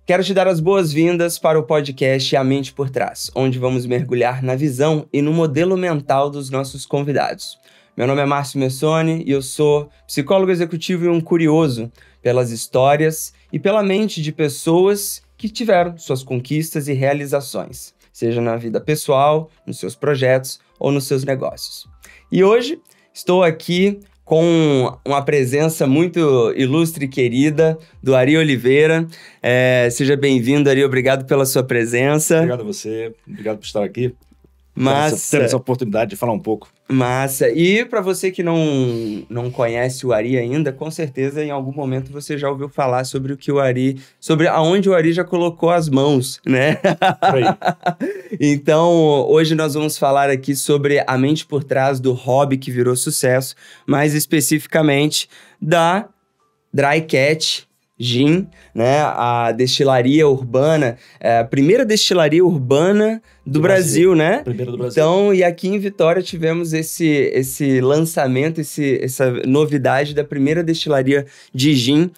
Quero te dar as boas-vindas para o podcast A Mente por Trás, onde vamos mergulhar na visão e no modelo mental dos nossos convidados. Meu nome é Márcio Messoni e eu sou psicólogo executivo e um curioso pelas histórias e pela mente de pessoas que tiveram suas conquistas e realizações, seja na vida pessoal, nos seus projetos ou nos seus negócios. E hoje estou aqui com uma presença muito ilustre e querida do Ari Oliveira. Seja bem-vindo, Ari. Obrigado pela sua presença. Obrigado a você. Obrigado por estar aqui. Massa. Ter essa oportunidade de falar um pouco. Massa. E para você que não conhece o Ari ainda, com certeza em algum momento você já ouviu falar sobre o que o Ari... sobre aonde o Ari já colocou as mãos, né? Por aí. Então, hoje nós vamos falar aqui sobre a mente por trás do hobby que virou sucesso, mais especificamente da Dry Cat Gin, né? A destilaria urbana, a primeira destilaria urbana do Brasil, né? Primeira do Brasil. Então, e aqui em Vitória tivemos esse lançamento, essa novidade da primeira destilaria de gin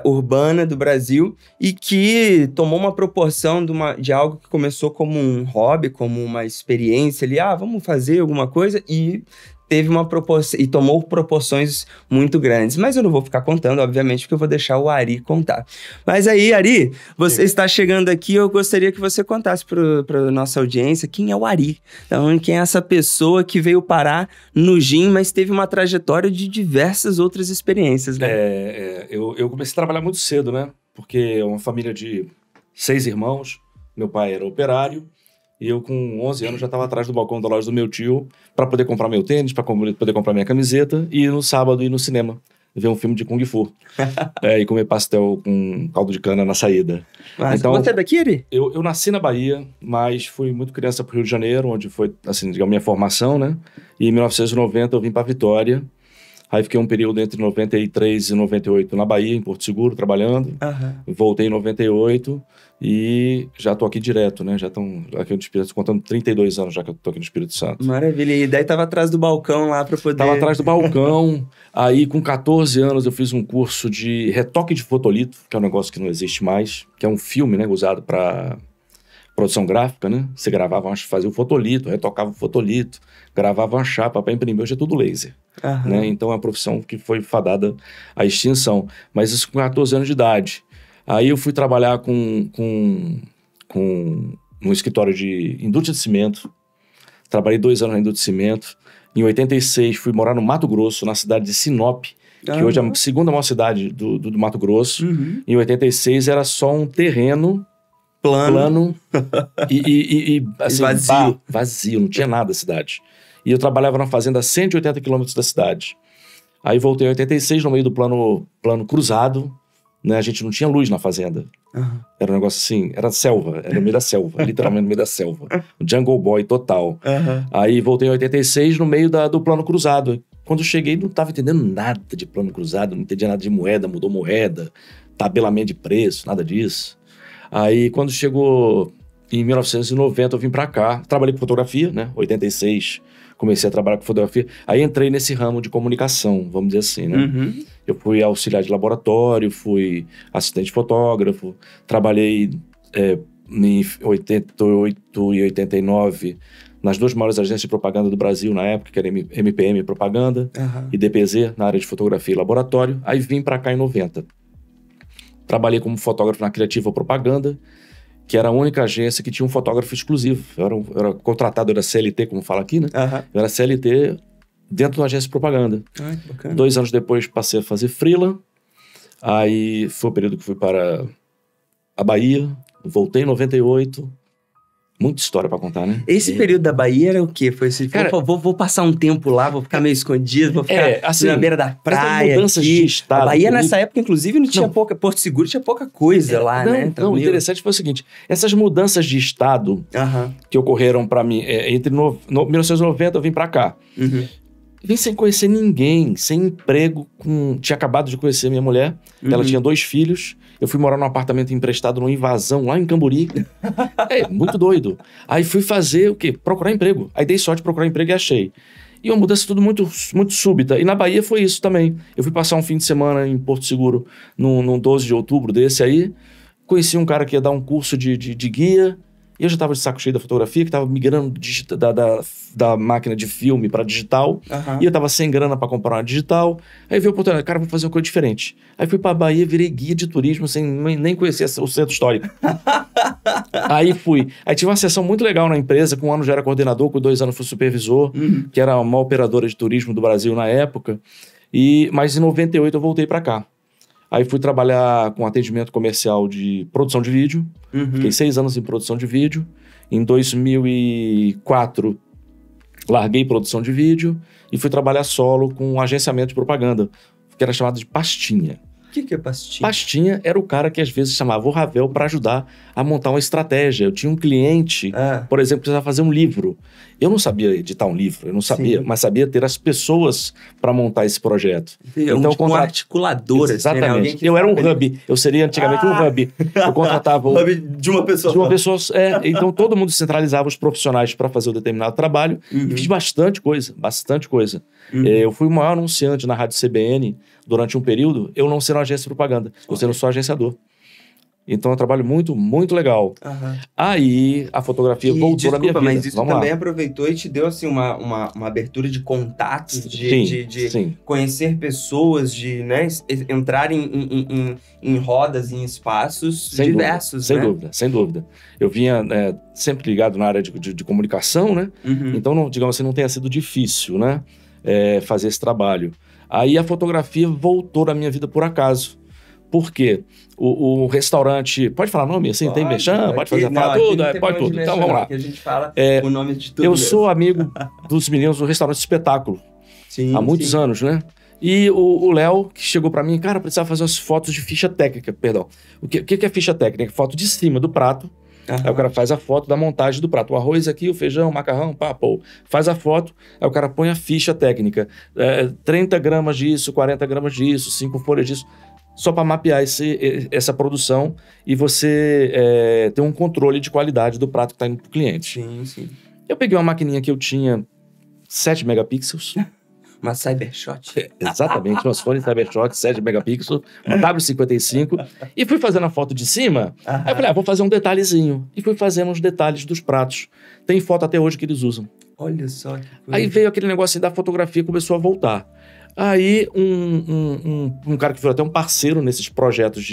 urbana do Brasil e que tomou uma proporção de algo que começou como um hobby, como uma experiência ali, vamos fazer alguma coisa e teve uma proporção e tomou proporções muito grandes. Mas eu não vou ficar contando, obviamente, porque eu vou deixar o Ari contar. Mas aí, Ari, você está chegando aqui, eu gostaria que você contasse para a nossa audiência quem é o Ari. Então, quem é essa pessoa que veio parar no gin, mas teve uma trajetória de diversas outras experiências, né? Eu comecei a trabalhar muito cedo, né? Porque é uma família de 6 irmãos, meu pai era operário, e eu, com 11 anos, já estava atrás do balcão da loja do meu tio para poder comprar meu tênis, para poder comprar minha camiseta e no sábado ir no cinema, ver um filme de Kung Fu. E comer pastel com caldo de cana na saída. Mas então, você é daqui, Ari? Eu nasci na Bahia, mas fui muito criança para o Rio de Janeiro, onde foi, assim, digamos, minha formação, né? E em 1990 eu vim para Vitória. Aí fiquei um período entre 93 e 98 na Bahia, em Porto Seguro, trabalhando. Voltei em 98 e já tô aqui direto, né? Já estão aqui no Espírito Santo, contando 32 anos já que eu tô aqui no Espírito Santo. Maravilha. E daí tava atrás do balcão lá para poder... Tava atrás do balcão. Aí com 14 anos eu fiz um curso de retoque de fotolito, que é um negócio que não existe mais, que é um filme, né, usado para produção gráfica, né? Você gravava, fazia o fotolito, retocava o fotolito, gravava uma chapa para imprimir, hoje é tudo laser. Né? Então é uma profissão que foi fadada à extinção. Mas isso com 14 anos de idade. Aí eu fui trabalhar num escritório de indústria de cimento. Trabalhei 2 anos na indústria de cimento. Em 86 fui morar no Mato Grosso, na cidade de Sinop, que hoje é a segunda maior cidade do Mato Grosso. Em 86 era só um terreno plano e assim, vazio, não tinha nada da cidade. E eu trabalhava na fazenda a 180 quilômetros da cidade. Aí voltei em 86, no meio do plano cruzado, né? A gente não tinha luz na fazenda. Era um negócio assim, era selva, era no meio da selva, literalmente no meio da selva. Jungle Boy total. Aí voltei em 86, no meio do plano cruzado. Quando eu cheguei, não estava entendendo nada de plano cruzado, não entendia nada de moeda, mudou moeda, tabelamento de preço, nada disso. Aí quando chegou em 1990, eu vim pra cá, trabalhei com fotografia, né? 86, comecei a trabalhar com fotografia. Aí entrei nesse ramo de comunicação, vamos dizer assim, né? Eu fui auxiliar de laboratório, fui assistente fotógrafo, trabalhei em 88 e 89 nas 2 maiores agências de propaganda do Brasil na época, que era MPM Propaganda e DPZ, na área de fotografia e laboratório. Aí vim pra cá em 90. Trabalhei como fotógrafo na Criativa Propaganda, que era a única agência que tinha um fotógrafo exclusivo. Eu era contratado, eu era CLT, como fala aqui, né? Eu era CLT dentro de uma agência de propaganda. Que bacana. 2 anos depois passei a fazer freela. Aí foi o período que fui para a Bahia. Voltei em 98. Muita história pra contar, né? Esse período da Bahia era o quê? Foi assim, cara, vou passar um tempo lá, vou ficar meio escondido, vou ficar assim, na beira da praia. Mudanças de estado. A Bahia, nessa época, inclusive, não tinha pouca... Porto Seguro tinha pouca coisa lá, né? Então, o interessante foi o seguinte, essas mudanças de estado que ocorreram pra mim, entre 1990 eu vim pra cá. Vim sem conhecer ninguém, sem emprego, tinha acabado de conhecer minha mulher, ela tinha 2 filhos, eu fui morar num apartamento emprestado numa invasão lá em Camburi, muito doido. Aí fui fazer o quê? Procurar emprego. Aí dei sorte de procurar emprego e achei. E uma mudança tudo muito, muito súbita. E na Bahia foi isso também. Eu fui passar um fim de semana em Porto Seguro, num 12 de outubro desse aí, conheci um cara que ia dar um curso de guia, e eu já estava de saco cheio da fotografia, que estava migrando da máquina de filme para digital, e eu estava sem grana para comprar uma digital. Aí veio a oportunidade, cara, vou fazer uma coisa diferente. Aí fui para Bahia, virei guia de turismo, sem nem conhecer o centro histórico. Aí fui. Aí tive uma sessão muito legal na empresa, com 1 ano já era coordenador, com 2 anos fui supervisor, que era uma operadora de turismo do Brasil na época. Mas em 98 eu voltei para cá. Aí fui trabalhar com atendimento comercial de produção de vídeo. Fiquei 6 anos em produção de vídeo. Em 2004, larguei produção de vídeo e fui trabalhar solo com agenciamento de propaganda, que era chamado de pastinha. O que é pastinha? Pastinha era o cara que às vezes chamava o Ravel para ajudar a montar uma estratégia. Eu tinha um cliente, por exemplo, que precisava fazer um livro. Eu não sabia editar um livro, eu não sabia, mas sabia ter as pessoas para montar esse projeto. Então, tipo um articulador. Exatamente. Assim, né? Eu era um hub, eu seria antigamente um hub. Eu contratava... hub de uma pessoa. De uma pessoa, então todo mundo centralizava os profissionais para fazer um determinado trabalho e fiz bastante coisa. Eu fui o maior anunciante na Rádio CBN durante um período, eu não sendo agência de propaganda, eu sendo só agenciador. Então é um trabalho muito, muito legal. Aí a fotografia voltou na minha vida. Mas isso também aproveitou e te deu assim, uma abertura de contatos, de conhecer pessoas, de entrar em rodas, em espaços diversos. Sem dúvida. Eu vinha sempre ligado na área de comunicação, né? Então, digamos assim, não tenha sido difícil, né? Fazer esse trabalho. Aí a fotografia voltou na minha vida por acaso. Por quê? O restaurante... Pode falar nome assim? Tem merchan? Pode fazer falar tudo? Pode tudo. Então vamos lá. A gente fala o nome de tudo. Eu sou amigo dos meninos do restaurante Espetáculo. Há muitos anos, né? E o Léo, que chegou pra mim, cara, precisava fazer umas fotos de ficha técnica, perdão. O que é ficha técnica? Foto de cima do prato. Aí o cara faz a foto da montagem do prato. O arroz aqui, o feijão, o macarrão, faz a foto, aí o cara põe a ficha técnica. 30 gramas disso, 40 gramas disso, 5 folhas disso. Só para mapear essa produção e você ter um controle de qualidade do prato que está indo para o cliente. Sim. Eu peguei uma maquininha que eu tinha 7 megapixels. Uma Cybershot. Exatamente, uma Sony Cybershot 7 megapixels, uma W55. E fui fazendo a foto de cima. Aí eu falei, vou fazer um detalhezinho. E fui fazendo os detalhes dos pratos. Tem foto até hoje que eles usam. Olha só que coisa. Aí veio aquele negócio da fotografia, começou a voltar. Aí um cara que foi até um parceiro nesses projetos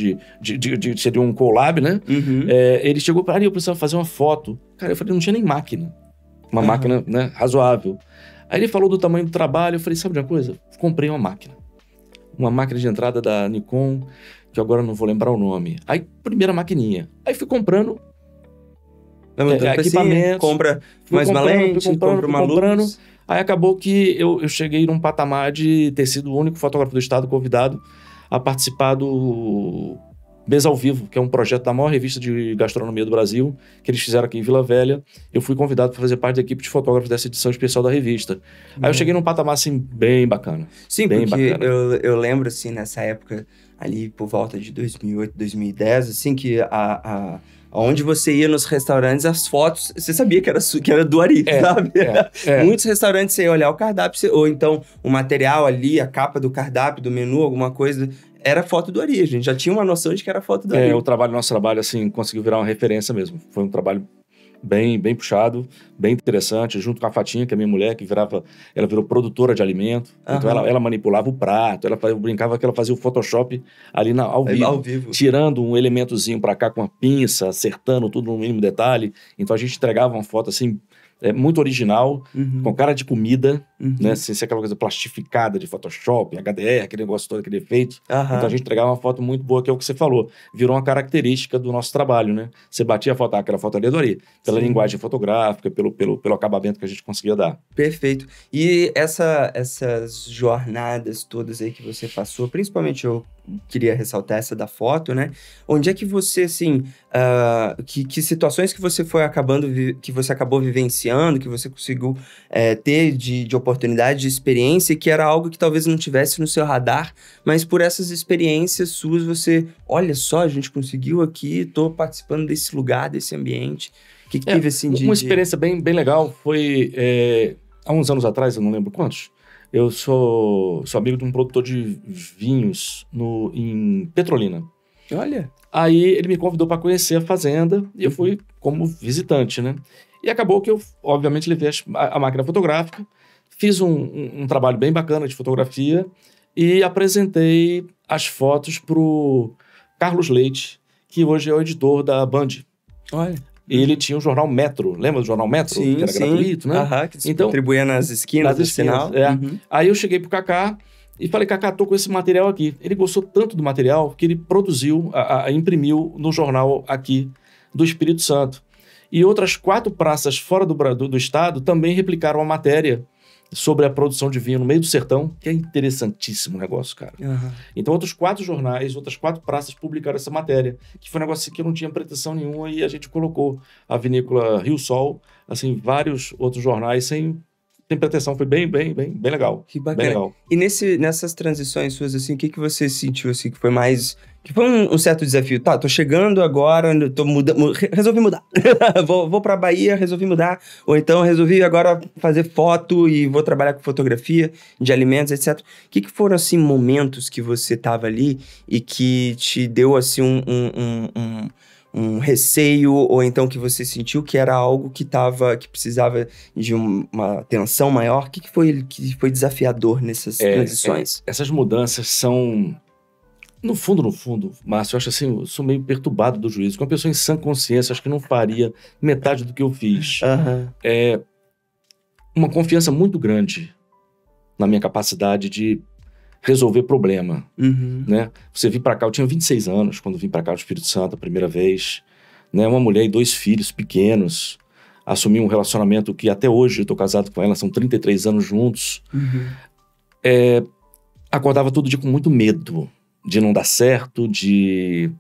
seria um collab, né? Ele chegou para mim, eu precisava fazer uma foto. Cara, eu falei, não tinha nem máquina. Uma máquina, né, razoável. Aí ele falou do tamanho do trabalho, eu falei, sabe de uma coisa? Comprei uma máquina. Uma máquina de entrada da Nikon, que agora não vou lembrar o nome. Aí, primeira maquininha. Aí fui comprando equipamento. Compra mais uma lente, compra uma luz. Aí acabou que eu cheguei num patamar de ter sido o único fotógrafo do estado convidado a participar do Mesa ao Vivo, que é um projeto da maior revista de gastronomia do Brasil, que eles fizeram aqui em Vila Velha. Eu fui convidado para fazer parte da equipe de fotógrafos dessa edição especial da revista. Aí eu cheguei num patamar, assim, bem bacana. Sim, bem porque bacana. Eu lembro, assim, nessa época, ali por volta de 2008, 2010, assim, que onde você ia nos restaurantes, as fotos, você sabia que era do Ari, sabe? Muitos restaurantes, você ia olhar o cardápio, ou então o material ali, a capa do cardápio, do menu, alguma coisa, era foto do Ari. A gente já tinha uma noção de que era foto do Ari. Nosso trabalho, assim, conseguiu virar uma referência mesmo. Foi um trabalho bem puxado, bem interessante, junto com a Fatinha, que é minha mulher, ela virou produtora de alimento. Então ela manipulava o prato, eu brincava que ela fazia o Photoshop ali ao vivo, tirando um elementozinho pra cá com a pinça, acertando tudo no mínimo detalhe. Então a gente entregava uma foto assim, muito original, com cara de comida, né? Sem ser aquela coisa plastificada de Photoshop, HDR, aquele negócio todo, aquele efeito. Então a gente entregava uma foto muito boa, que é o que você falou. Virou uma característica do nosso trabalho, né? Você batia a foto, aquela foto ali, adorei. Pela linguagem fotográfica, pelo acabamento que a gente conseguia dar. Perfeito. E essas jornadas todas aí que você passou, principalmente eu queria ressaltar essa da foto, né? Onde é que você, assim, que situações que você que você acabou vivenciando, que você conseguiu ter de oportunidade, de experiência, que era algo que talvez não tivesse no seu radar, mas por essas experiências suas, você, olha só, a gente conseguiu aqui, tô participando desse lugar, desse ambiente. O que teve, assim, uma experiência bem legal foi, há uns anos atrás, eu não lembro quantos, eu sou amigo de um produtor de vinhos em Petrolina. Olha. Aí ele me convidou para conhecer a fazenda e eu fui como visitante, né? E acabou que eu, obviamente, levei a máquina fotográfica, fiz um trabalho bem bacana de fotografia e apresentei as fotos pro Carlos Leite, que hoje é o editor da Band. Olha. Ele tinha o jornal Metro, lembra do jornal Metro? Sim, que era gratuito, né? Aham, que distribuía nas esquinas do sinal. Aí eu cheguei pro Cacá e falei, Cacá, tô com esse material aqui. Ele gostou tanto do material que ele produziu, imprimiu no jornal aqui do Espírito Santo. E outras 4 praças fora do estado também replicaram a matéria sobre a produção de vinho no meio do sertão, que é interessantíssimo o negócio, cara. Uhum. Então, outros 4 jornais, outras 4 praças publicaram essa matéria, que foi um negócio que eu não tinha pretensão nenhuma, e a gente colocou a vinícola Rio Sol, assim, vários outros jornais sem pretensão. Foi bem legal. Que bacana. Bem legal. E nessas transições suas, assim, o que você sentiu, assim, que foi mais... Que foi um certo desafio? Tá, tô chegando agora, tô mudando, resolvi mudar. vou pra Bahia, resolvi mudar. Ou então resolvi agora fazer foto e vou trabalhar com fotografia de alimentos, etc. O que foram, assim, momentos que você tava ali e que te deu, assim, um receio, ou então que você sentiu que era algo que precisava de uma atenção maior? O que foi desafiador nessas transições? Essas mudanças são... No fundo, Márcio, eu acho assim, eu sou meio perturbado do juízo. Com uma pessoa em sã consciência, acho que não faria metade do que eu fiz. Uhum. É uma confiança muito grande na minha capacidade de resolver problema, né? Você vir para cá, eu tinha 26 anos quando vim para cá do Espírito Santo a primeira vez, né? Uma mulher e 2 filhos pequenos, assumi um relacionamento que até hoje eu tô casado com ela, são 33 anos juntos. Acordava todo dia com muito medo de não dar certo, de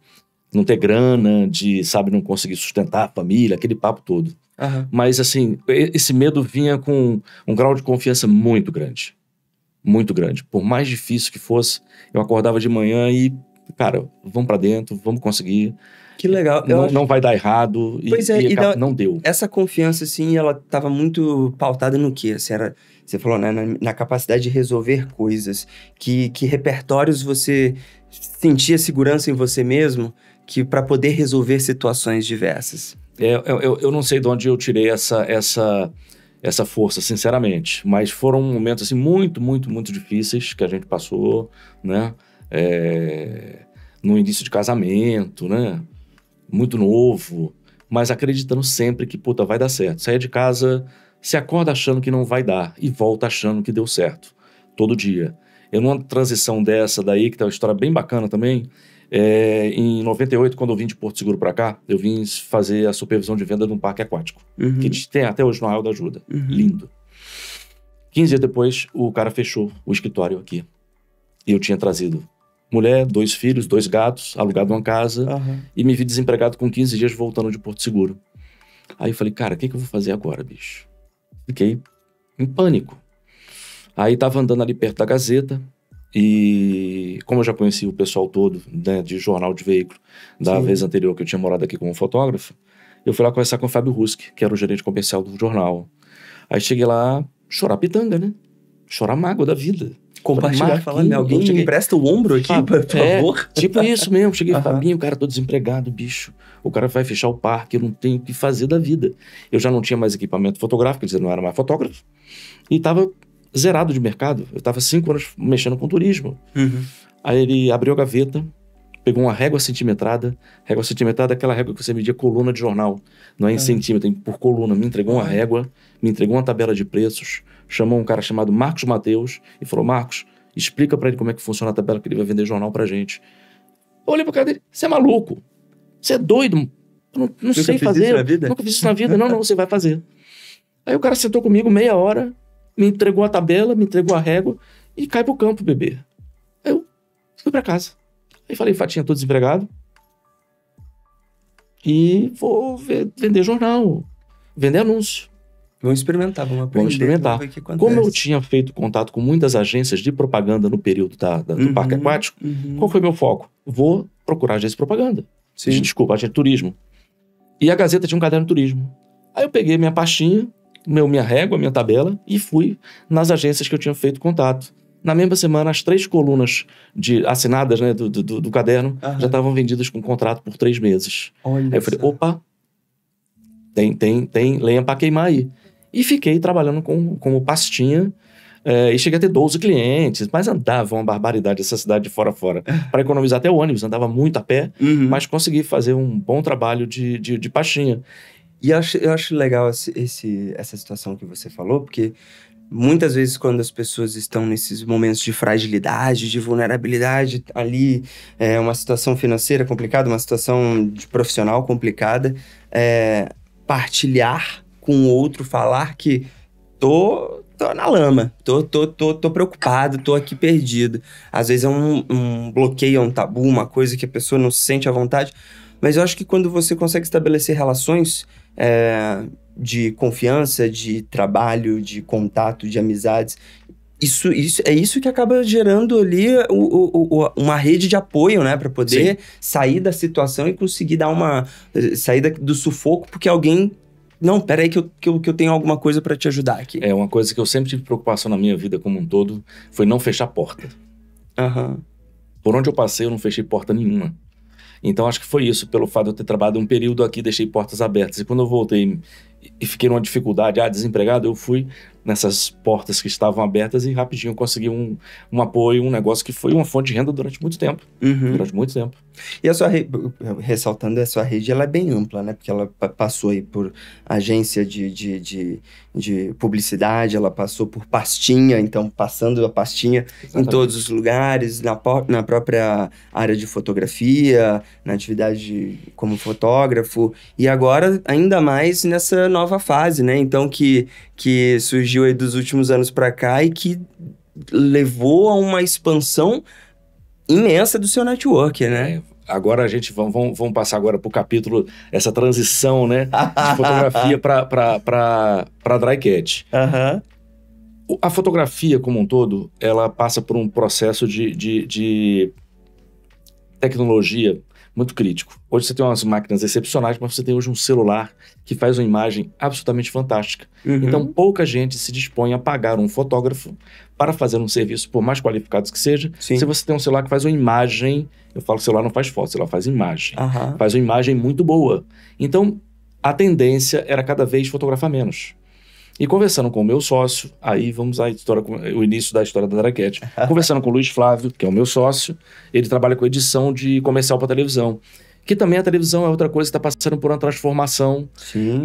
não ter grana, de, sabe, não conseguir sustentar a família, aquele papo todo. Mas, assim, esse medo vinha com um grau de confiança muito grande. Muito grande. Por mais difícil que fosse, eu acordava de manhã e, cara, vamos pra dentro, vamos conseguir. Que legal. Não vai dar errado. Pois Não deu. Essa confiança, assim, ela estava muito pautada no quê? Você falou, né? Na capacidade de resolver coisas. Que repertórios você sentia segurança em você mesmo para poder resolver situações diversas? Eu não sei de onde eu tirei essa força, sinceramente. Mas foram momentos, assim, muito, muito, muito difíceis que a gente passou, né? No início de casamento, né? Muito novo, mas acreditando sempre que, puta, vai dar certo. Saia de casa, se acorda achando que não vai dar e volta achando que deu certo. Todo dia. Eu, numa transição dessa daí, que tá uma história bem bacana também, em 98, quando eu vim de Porto Seguro pra cá, eu vim fazer a supervisão de venda de um parque aquático, que tem até hoje no Arraial da Ajuda. Lindo. 15 dias depois, o cara fechou o escritório aqui. E eu tinha trazido mulher, 2 filhos, 2 gatos, alugado uma casa, e me vi desempregado com 15 dias voltando de Porto Seguro. Aí eu falei, cara, o que eu vou fazer agora, bicho? Fiquei em pânico. Aí tava andando ali perto da Gazeta, e como eu já conhecia o pessoal todo, né, de jornal de veículo, da vez anterior que eu tinha morado aqui como fotógrafo, eu fui lá conversar com o Fábio Ruski, que era o gerente comercial do jornal. Aí cheguei lá, chorar pitanga, né? Chorar mágoa da vida. Compartilhar, falando, alguém me empresta o ombro aqui, por favor? Tipo isso mesmo. Cheguei, Fabinho, cara, tô desempregado, bicho. O cara vai fechar o parque, eu não tenho o que fazer da vida. Eu já não tinha mais equipamento fotográfico, quer dizer, não era mais fotógrafo. E tava zerado de mercado. Eu tava 5 anos mexendo com turismo. Aí ele abriu a gaveta, pegou uma régua centimetrada. Régua centimetrada é aquela régua que você media coluna de jornal. Não é em centímetro, é por coluna. Me entregou uma régua, me entregou uma tabela de preços, chamou um cara chamado Marcos Mateus e falou, Marcos, explica pra ele como é que funciona a tabela que ele vai vender jornal pra gente. Eu olhei pro cara dele, você é maluco? Você é doido? Eu não sei fazer. Nunca fiz isso na vida. Não, você vai fazer. Aí o cara sentou comigo meia hora, me entregou a tabela, me entregou a régua e cai pro campo, bebê. Aí eu fui pra casa. Aí falei, Fatinha, tô desempregado e vou vender jornal, vender anúncio. Vamos experimentar, vamos aprender. Vamos experimentar. Ver o que acontece. Como eu tinha feito contato com muitas agências de propaganda no período do parque aquático, qual foi meu foco? Vou procurar agência de propaganda. Desculpa, agência de turismo. E a Gazeta tinha um caderno de turismo. Aí eu peguei minha pastinha, minha régua, minha tabela e fui nas agências que eu tinha feito contato. Na mesma semana, as 3 colunas assinadas, né, do caderno já estavam vendidas com contrato por 3 meses. Olha Aí eu falei, opa, tem lenha para queimar aí. E fiquei trabalhando como pastinha, e cheguei a ter 12 clientes, mas andava uma barbaridade essa cidade de fora a fora. Para economizar até o ônibus, andava muito a pé, mas consegui fazer um bom trabalho de pastinha. E eu acho legal essa situação que você falou, porque muitas vezes quando as pessoas estão nesses momentos de fragilidade, de vulnerabilidade, ali uma situação financeira complicada, uma situação de profissional complicada, partilhar com o outro, falar que tô na lama, tô preocupado, tô aqui perdido. Às vezes é um bloqueio, um tabu, uma coisa que a pessoa não se sente à vontade, mas eu acho que quando você consegue estabelecer relações de confiança, de trabalho, de contato, de amizades, isso que acaba gerando ali uma rede de apoio, né? Para poder sair da situação e conseguir sair do sufoco, porque alguém... Não, peraí que eu tenho alguma coisa para te ajudar aqui. Uma coisa que eu sempre tive preocupação na minha vida como um todo foi não fechar porta. Por onde eu passei, eu não fechei porta nenhuma. Então, acho que foi isso, pelo fato de eu ter trabalhado um período aqui, deixei portas abertas. E quando eu voltei e fiquei numa dificuldade, desempregado, eu fui nessas portas que estavam abertas e rapidinho eu consegui um apoio, um negócio que foi uma fonte de renda durante muito tempo. Durante muito tempo. E a sua rede, ressaltando, a sua rede, ela é bem ampla, né? Porque ela passou aí por agência de publicidade, ela passou por pastinha, então passando a pastinha em todos os lugares, na própria área de fotografia, na atividade como fotógrafo, e agora ainda mais nessa nova fase, né? Então que surgiu aí dos últimos anos para cá e que levou a uma expansão imensa do seu network, né? Agora a gente vamos passar agora para o capítulo, essa transição, né, de fotografia para dry cat. A fotografia como um todo, ela passa por um processo de tecnologia muito crítico. Hoje você tem umas máquinas excepcionais, mas você tem hoje um celular que faz uma imagem absolutamente fantástica. Então, pouca gente se dispõe a pagar um fotógrafo para fazer um serviço, por mais qualificado que seja. Se você tem um celular que faz uma imagem... Eu falo que o celular não faz foto, o celular faz imagem. Faz uma imagem muito boa. Então, a tendência era cada vez fotografar menos. E conversando com o meu sócio, aí vamos à história, o início da história da Draquete. Conversando com o Luiz Flávio, que é o meu sócio, ele trabalha com edição de comercial para televisão. Que também a televisão é outra coisa que está passando por uma transformação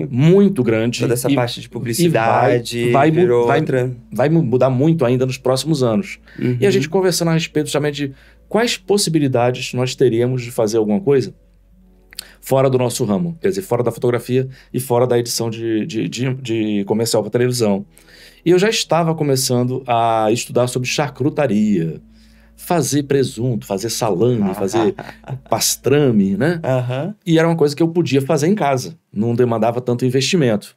muito grande. Toda essa parte de publicidade vai mudar muito ainda nos próximos anos. E a gente conversando a respeito justamente de quais possibilidades nós teríamos de fazer alguma coisa fora do nosso ramo, quer dizer, fora da fotografia e fora da edição de comercial para televisão. E eu já estava começando a estudar sobre charcutaria, fazer presunto, fazer salame, fazer pastrame, né? E era uma coisa que eu podia fazer em casa, não demandava tanto investimento.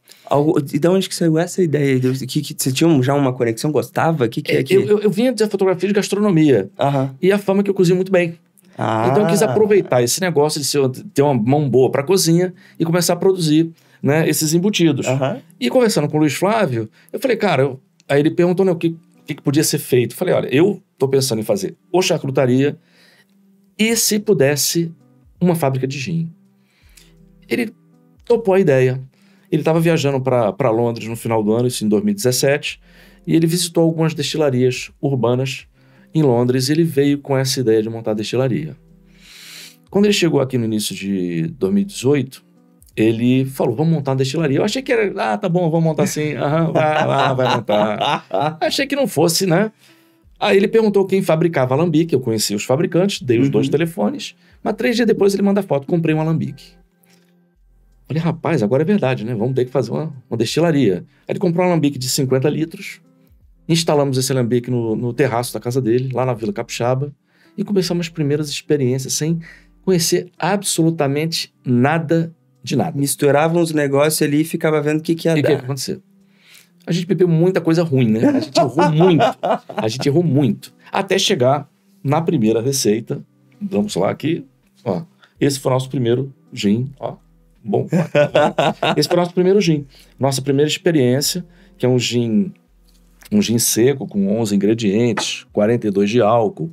E de onde que saiu essa ideia? Que você tinha já uma conexão, gostava? Eu vinha da fotografia de gastronomia e a fama que eu cozinho muito bem. Então eu quis aproveitar esse negócio de ter uma mão boa para cozinha e começar a produzir, né, esses embutidos. E conversando com o Luiz Flávio, eu falei, cara, aí ele perguntou, né, o que podia ser feito. Eu falei, olha, eu tô pensando em fazer ou charcutaria e se pudesse uma fábrica de gin. Ele topou a ideia. Ele estava viajando para Londres no final do ano, isso em 2017, e ele visitou algumas destilarias urbanas em Londres, e ele veio com essa ideia de montar a destilaria. Quando ele chegou aqui no início de 2018, ele falou, vamos montar uma destilaria. Eu achei que era, tá bom, vamos montar assim, vai montar. Achei que não fosse, né? Aí ele perguntou quem fabricava alambique, eu conheci os fabricantes, dei os 2 telefones, mas 3 dias depois ele manda foto, comprei um alambique. Falei, rapaz, agora é verdade, né? Vamos ter que fazer uma destilaria. Aí ele comprou um alambique de 50 litros, instalamos esse alambique no terraço da casa dele, lá na Vila Capixaba, e começamos as primeiras experiências sem conhecer absolutamente nada de nada. Misturavam os negócios ali e ficava vendo o que ia dar. E o que ia acontecer? A gente bebeu muita coisa ruim, né? A gente errou muito. A gente errou muito. Até chegar na primeira receita. Vamos lá aqui. Ó, esse foi o nosso primeiro gin. Ó, bom. Esse foi o nosso primeiro gin. Nossa primeira experiência, que é um gin Um gin seco com 11 ingredientes, 42 de álcool.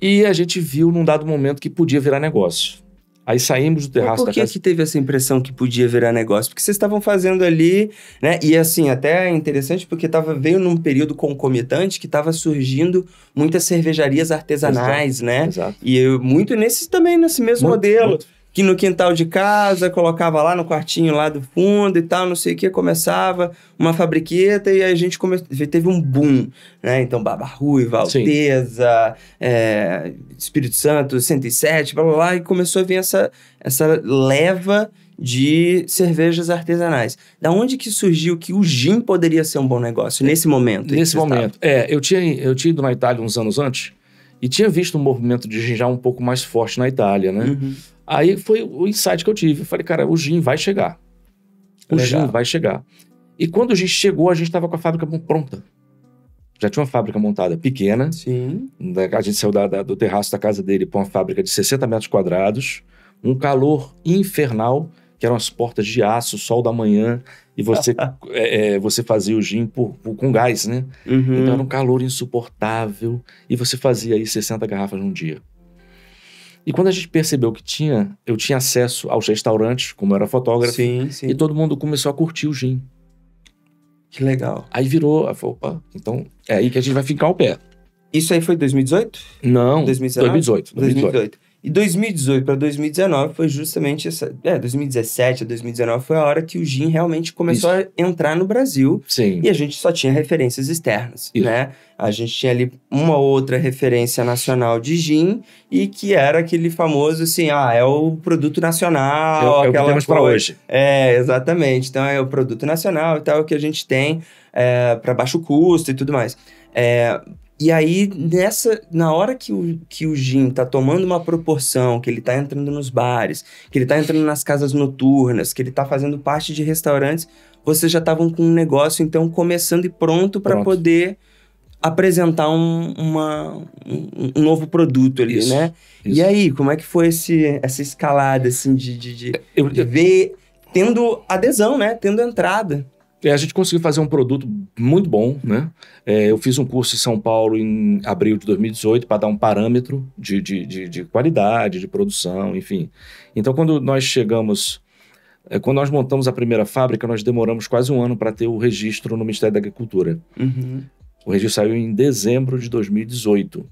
E a gente viu num dado momento que podia virar negócio. Aí saímos do terraço da casa. Por que teve essa impressão que podia virar negócio? Porque vocês estavam fazendo ali, né? E assim, até é interessante porque veio num período concomitante que estava surgindo muitas cervejarias artesanais, né? Exato. E muito nesse mesmo modelo. Que no quintal de casa, colocava lá no quartinho lá do fundo e tal, não sei o que, começava uma fabriqueta e a gente teve um boom, né? Então, Barba Ruiva, Alteza, Espírito Santo, 107, blá, blá, blá, e começou a vir essa leva de cervejas artesanais. Da onde que surgiu que o gin poderia ser um bom negócio nesse momento? Nesse momento. Eu tinha ido na Itália uns anos antes e tinha visto um movimento de gin já um pouco mais forte na Itália, né? Uhum. Aí foi o insight que eu tive. Eu falei, cara, o gin vai chegar. Gin vai chegar. E quando o gin chegou, a gente estava com a fábrica pronta. Já tinha uma fábrica montada pequena. Sim. A gente saiu do terraço da casa dele para uma fábrica de 60 metros quadrados. Um calor infernal, que eram as portas de aço, sol da manhã. E você fazia o gin com gás, né? Uhum. Então era um calor insuportável. E você fazia aí 60 garrafas num dia. E quando a gente percebeu que eu tinha acesso aos restaurantes, como eu era fotógrafo, sim. E todo mundo começou a curtir o gin. Que legal. Aí virou, opa, então é aí que a gente vai ficar ao pé. Isso aí foi 2018? Não, 2019? 2018. E 2018 para 2019 foi justamente 2017 a 2019 foi a hora que o gin realmente começou a entrar no Brasil. Sim. E a gente só tinha referências externas, né? A gente tinha ali uma outra referência nacional de gin e que era aquele famoso assim, é o produto nacional. É o que temos para hoje. Exatamente. Então é o produto nacional e tal, que a gente tem para baixo custo e tudo mais. E aí, na hora que o gin tá tomando uma proporção, que ele tá entrando nos bares, que ele tá entrando nas casas noturnas, que ele tá fazendo parte de restaurantes, vocês já estavam com um negócio, então, começando e pronto para poder apresentar um novo produto ali, né? Isso. E aí, como é que foi essa escalada, assim, de ver tendo adesão, né? Tendo entrada. A gente conseguiu fazer um produto muito bom, né? Eu fiz um curso em São Paulo em abril de 2018 para dar um parâmetro de qualidade, de produção, enfim. Então, quando nós montamos a primeira fábrica, nós demoramos quase um ano para ter o registro no Ministério da Agricultura. Uhum. O registro saiu em dezembro de 2018.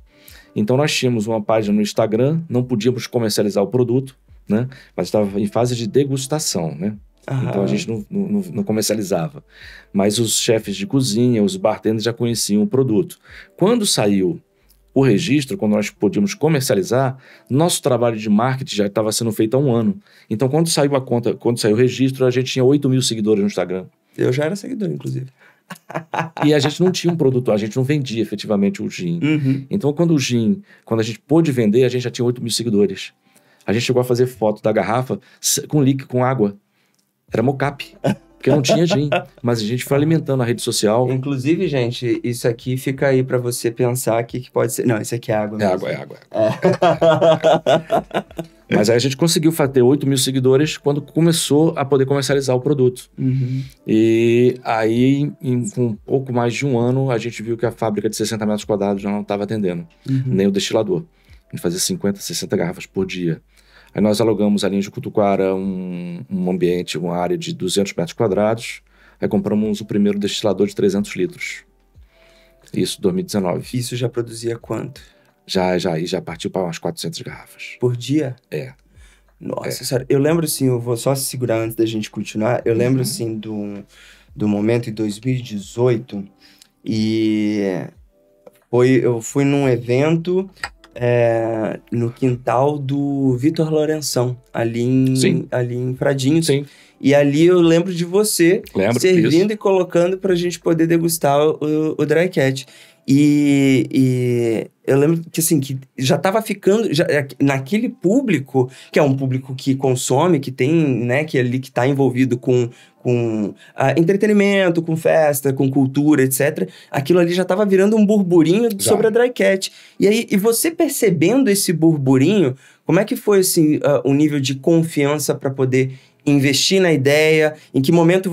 Então, nós tínhamos uma página no Instagram, não podíamos comercializar o produto, né? Mas estava em fase de degustação, né? Então a gente não comercializava. Mas os chefes de cozinha, os bartenders já conheciam o produto. Quando saiu o registro, quando nós podíamos comercializar, nosso trabalho de marketing já estava sendo feito há um ano. Então quando saiu o registro, a gente tinha 8 mil seguidores no Instagram. Eu já era seguidor, inclusive. E a gente não tinha um produto, a gente não vendia efetivamente o gin. Uhum. Então quando a gente pôde vender, a gente já tinha 8 mil seguidores. A gente chegou a fazer foto da garrafa com líquido, com água. Era mocap, porque não tinha gin. Mas a gente foi alimentando a rede social. Inclusive, gente, isso aqui fica aí pra você pensar que pode ser... Não, isso aqui é água mesmo. É água. Mas aí a gente conseguiu ter 8 mil seguidores quando começou a poder comercializar o produto. Uhum. E aí, com um pouco mais de um ano, a gente viu que a fábrica de 60 metros quadrados já não estava atendendo. Nem o destilador. A gente fazia 50, 60 garrafas por dia. Aí nós alugamos ali em Jucutuquara um ambiente, uma área de 200 metros quadrados. Aí compramos o primeiro destilador de 300 litros. Isso em 2019. Isso já produzia quanto? Já partiu para umas 400 garrafas. Por dia? Nossa senhora. Eu lembro assim, eu vou só segurar antes da gente continuar. Eu lembro assim do momento em 2018 e eu fui num evento... no quintal do Vitor Lourenção, ali em Fradinho. Sim. E ali eu lembro de você servindo e colocando pra gente poder degustar o Dry Cat. E eu lembro que assim, que já tava ficando, naquele público, que é um público que consome, que tem, né, que ali que tá envolvido com entretenimento, com festa, com cultura, etc. Aquilo ali já tava virando um burburinho sobre a Dry Cat. E você percebendo esse burburinho, como é que foi assim, o nível de confiança para poder investir na ideia? Em que momento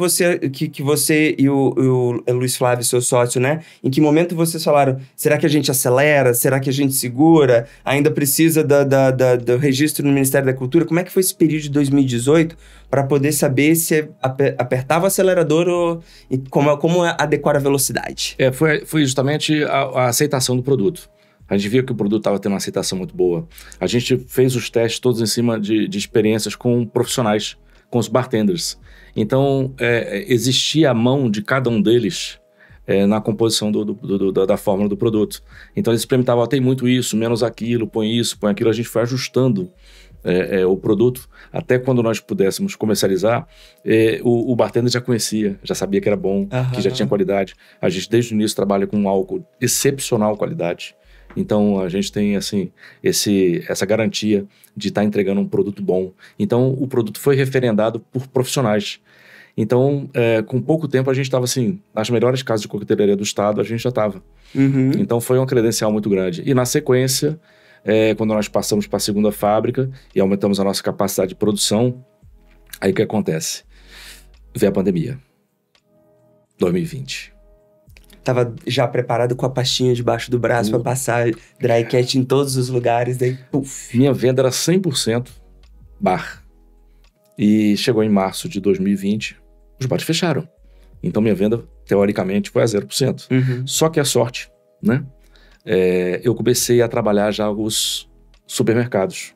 que você e o Luiz Flávio, seu sócio, né? Em que momento vocês falaram, será que a gente acelera? Será que a gente segura? Ainda precisa do registro no Ministério da Cultura? Como é que foi esse período de 2018 para poder saber se apertava o acelerador e como adequar a velocidade? Foi justamente a aceitação do produto. A gente via que o produto estava tendo uma aceitação muito boa. A gente fez os testes todos em cima de experiências com profissionais, com os bartenders. Então, existia a mão de cada um deles na composição da fórmula do produto. Então, eles experimentavam, tem muito isso, menos aquilo, põe isso, põe aquilo. A gente foi ajustando o produto até quando nós pudéssemos comercializar. O bartender já conhecia, já sabia que era bom, que já tinha qualidade. A gente, desde o início, trabalha com um álcool excepcional qualidade. Então, a gente tem, assim, essa garantia de estar entregando um produto bom. Então, o produto foi referendado por profissionais. Então, com pouco tempo, a gente estava, assim, nas melhores casas de coquetelaria do estado, a gente já estava. Então, foi uma credencial muito grande. E, na sequência, quando nós passamos para a segunda fábrica e aumentamos a nossa capacidade de produção, aí o que acontece? Veio a pandemia. 2020. Tava já preparado com a pastinha debaixo do braço para passar dry cat em todos os lugares, daí puf. Minha venda era 100% bar. E chegou em março de 2020, os bares fecharam. Então minha venda, teoricamente, foi a 0%. Só que a sorte, né? Eu comecei a trabalhar já os supermercados.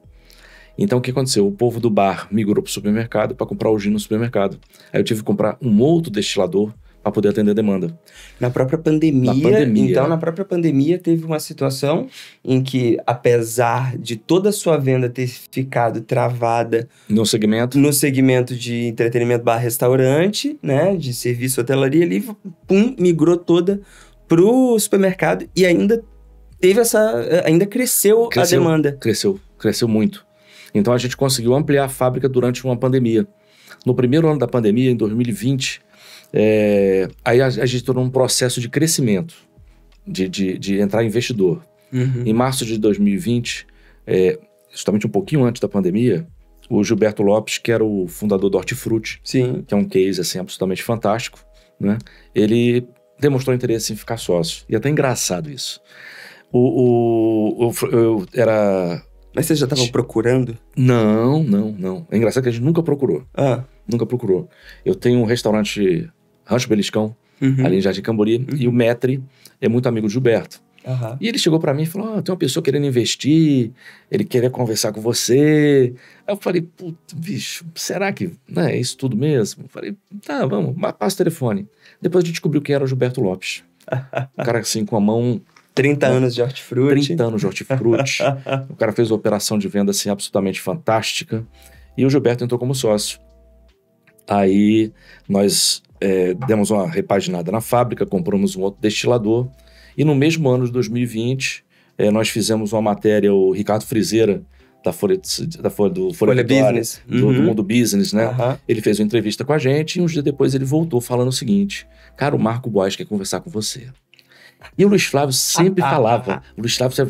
Então o que aconteceu? O povo do bar migrou para o supermercado para comprar o gin no supermercado. Aí eu tive que comprar um outro destilador para poder atender a demanda. Na própria pandemia, então, na própria pandemia teve uma situação em que, apesar de toda a sua venda ter ficado travada no segmento de entretenimento /restaurante, né, de serviço hotelaria, ali, migrou toda pro supermercado e ainda teve ainda cresceu a demanda. Cresceu muito. Então a gente conseguiu ampliar a fábrica durante uma pandemia. No primeiro ano da pandemia, em 2020, aí a gente tornou um processo de crescimento, de entrar investidor. Em março de 2020, justamente um pouquinho antes da pandemia, o Gilberto Lopes, que era o fundador do Hortifruti, sim, que é um case assim, absolutamente fantástico, né? Ele demonstrou interesse em ficar sócio. E é até engraçado isso. Mas vocês já estavam procurando? Não. É engraçado que a gente nunca procurou. Nunca procurou. Eu tenho um restaurante Rancho Beliscão, ali em Jardim Cambori, e o Metri é muito amigo do Gilberto. E ele chegou pra mim e falou, tem uma pessoa querendo investir, ele queria conversar com você. Aí eu falei, puta, bicho, será que é isso tudo mesmo? Eu falei, tá, vamos, passa o telefone. Depois a gente descobriu quem era o Gilberto Lopes. O cara assim, com a mão... 30 anos de Hortifruti. 30 anos de Hortifruti. O cara fez uma operação de venda assim, absolutamente fantástica. E o Gilberto entrou como sócio. Aí nós demos uma repaginada na fábrica, compramos um outro destilador. E no mesmo ano de 2020, nós fizemos uma matéria, o Ricardo Frizeira, da Folha Business. Do Mundo Business, né? Ele fez uma entrevista com a gente e uns dias depois ele voltou falando o seguinte, cara, o Marco Boas quer conversar com você. E o Luiz Flávio sempre falava,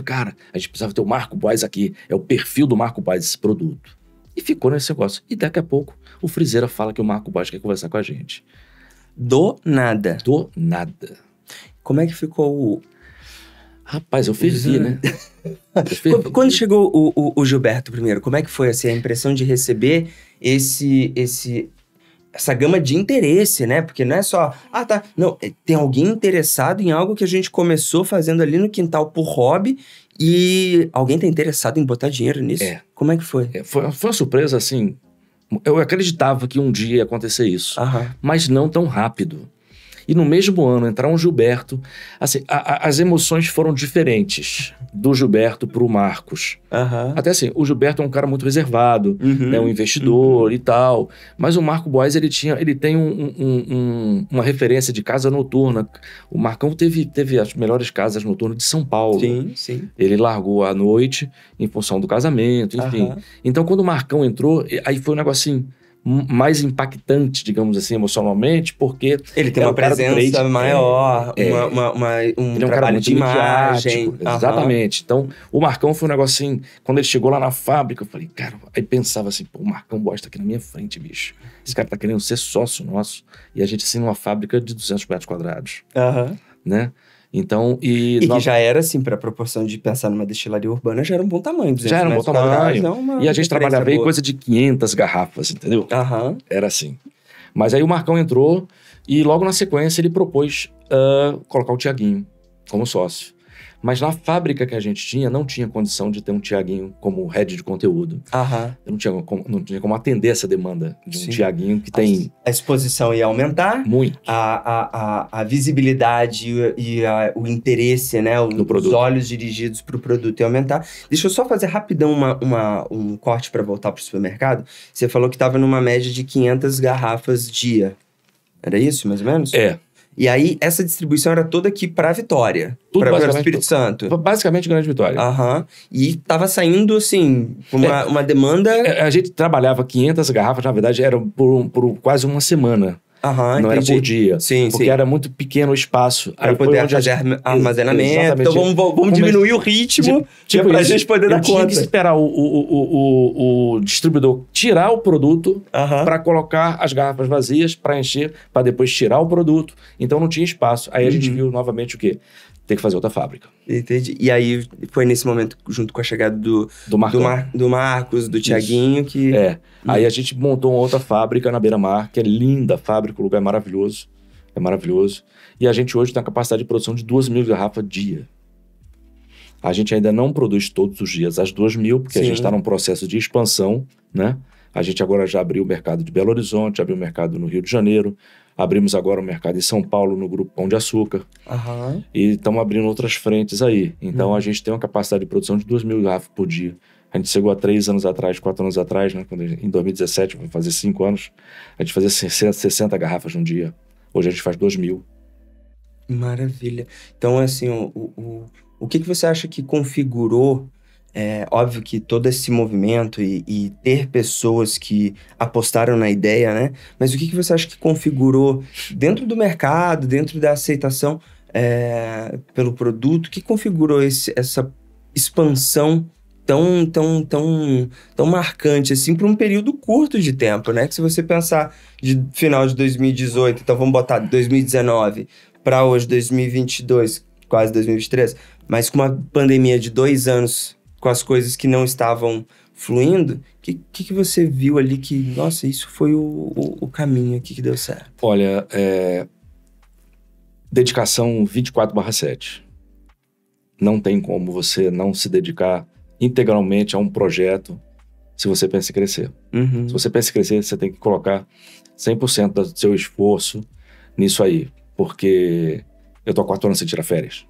cara, a gente precisava ter o Marco Boas aqui, é o perfil do Marco Boas esse produto. E ficou nesse negócio. E daqui a pouco, o Frizeira fala que o Marco Boas quer conversar com a gente. Do nada. Como é que ficou o... Rapaz, eu fervi, né? Quando chegou o Gilberto primeiro, como é que foi assim, a impressão de receber essa gama de interesse, né? Porque não é só... Não, tem alguém interessado em algo que a gente começou fazendo ali no quintal por hobby e alguém tá interessado em botar dinheiro nisso? Como é que foi? Foi uma surpresa, assim... Eu acreditava que um dia ia acontecer isso, mas não tão rápido. E no mesmo ano, entrar um Gilberto... Assim, as emoções foram diferentes do Gilberto pro Marcos. Até assim, o Gilberto é um cara muito reservado, né, um investidor e tal. Mas o Marco Boas, ele tem uma referência de casa noturna. O Marcão teve as melhores casas noturnas de São Paulo. Sim. Ele largou à noite em função do casamento, enfim. Então, quando o Marcão entrou, aí foi um negócio assim... mais impactante, digamos assim, emocionalmente, porque... Ele tem uma presença maior, um ele é um cara trabalho muito de imagem. midiático, exatamente. Então, o Marcão foi um negócio assim, quando ele chegou lá na fábrica, eu falei, cara, aí pensava assim, pô, o Marcão Borges tá aqui na minha frente, bicho. Esse cara tá querendo ser sócio nosso. E a gente, assim, numa fábrica de 200 metros quadrados, né? Então, que já era, assim, para a proporção de pensar numa destilaria urbana, já era um bom tamanho. Já era um bom tamanho. E a gente trabalhava aí coisa de 500 garrafas, entendeu? Era assim. Mas aí o Marcão entrou e logo na sequência ele propôs colocar o Tiaguinho como sócio. Mas na fábrica que a gente tinha, não tinha condição de ter um Tiaguinho como head de conteúdo. Eu não tinha como atender essa demanda de um Tiaguinho que tem... A exposição ia aumentar. Muito. A visibilidade e o interesse, né? Os olhos dirigidos para o produto ia aumentar. Deixa eu só fazer rapidão um corte para voltar para o supermercado. Você falou que estava numa média de 500 garrafas dia. Era isso, mais ou menos? É. E aí, essa distribuição era toda aqui para Vitória, para o Espírito Santo. Basicamente, Grande Vitória. E estava saindo, assim, uma demanda... A gente trabalhava 500 garrafas, na verdade, era por quase uma semana. Não era por dia. Porque era muito pequeno o espaço. Para poder fazer armazenamento. Então, vamos diminuir o ritmo para a gente poder dar conta. Tinha que esperar o distribuidor tirar o produto para colocar as garrafas vazias, para encher, para depois tirar o produto. Então, não tinha espaço. Aí a gente viu novamente o quê? Ter que fazer outra fábrica. Entendi. E aí, foi nesse momento, junto com a chegada do Marcos, do Tiaguinho, que... Aí a gente montou uma outra fábrica na Beira-Mar, que é linda a fábrica, o lugar é maravilhoso. É maravilhoso. E a gente hoje tem a capacidade de produção de 2.000 garrafas dia. A gente ainda não produz todos os dias as 2.000, porque a gente está num processo de expansão, né? A gente agora já abriu o mercado de Belo Horizonte, abriu o mercado no Rio de Janeiro, abrimos agora o mercado em São Paulo, no Grupo Pão de Açúcar. E estamos abrindo outras frentes aí. Então, a gente tem uma capacidade de produção de 2.000 garrafas por dia. A gente chegou há 3 anos atrás, 4 anos atrás, né? Em 2017, vai fazer 5 anos, a gente fazia 60 garrafas num dia. Hoje a gente faz 2.000. Maravilha. Então, assim, o que você acha que configurou? Óbvio que todo esse movimento e ter pessoas que apostaram na ideia, né? Mas o que você acha que configurou dentro do mercado, dentro da aceitação pelo produto, que configurou essa expansão tão marcante, assim, por um período curto de tempo, né? Que se você pensar de final de 2018, então vamos botar 2019 para hoje, 2022, quase 2023, mas com uma pandemia de 2 anos, com as coisas que não estavam fluindo, o que você viu ali que, nossa, isso foi o caminho aqui que deu certo? Olha, dedicação 24/7. Não tem como você não se dedicar integralmente a um projeto se você pensa em crescer. Se você pensa em crescer, você tem que colocar 100% do seu esforço nisso aí. Porque eu tô há 4 anos sem tirar férias.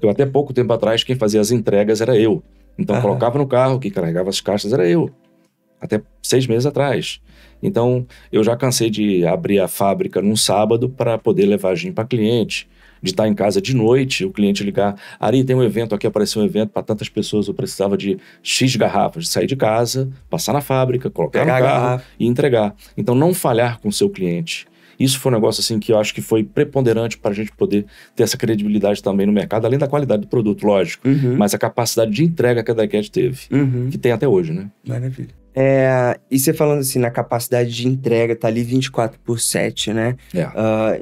Eu até pouco tempo atrás, quem fazia as entregas era eu. Então, colocava no carro, quem carregava as caixas era eu. Até 6 meses atrás. Então, eu já cansei de abrir a fábrica num sábado para poder levar gin para cliente. De estar em casa de noite, o cliente ligar, Ari, tem um evento aqui, apareceu um evento para tantas pessoas, eu precisava de X garrafas, de sair de casa, passar na fábrica, colocar no carro e entregar. Então, não falhar com o seu cliente. Isso foi um negócio assim que eu acho que foi preponderante para a gente poder ter essa credibilidade também no mercado, além da qualidade do produto, lógico, mas a capacidade de entrega que a Drycat teve, que tem até hoje, né? Maravilha. E você falando assim, na capacidade de entrega, tá ali 24/7, né?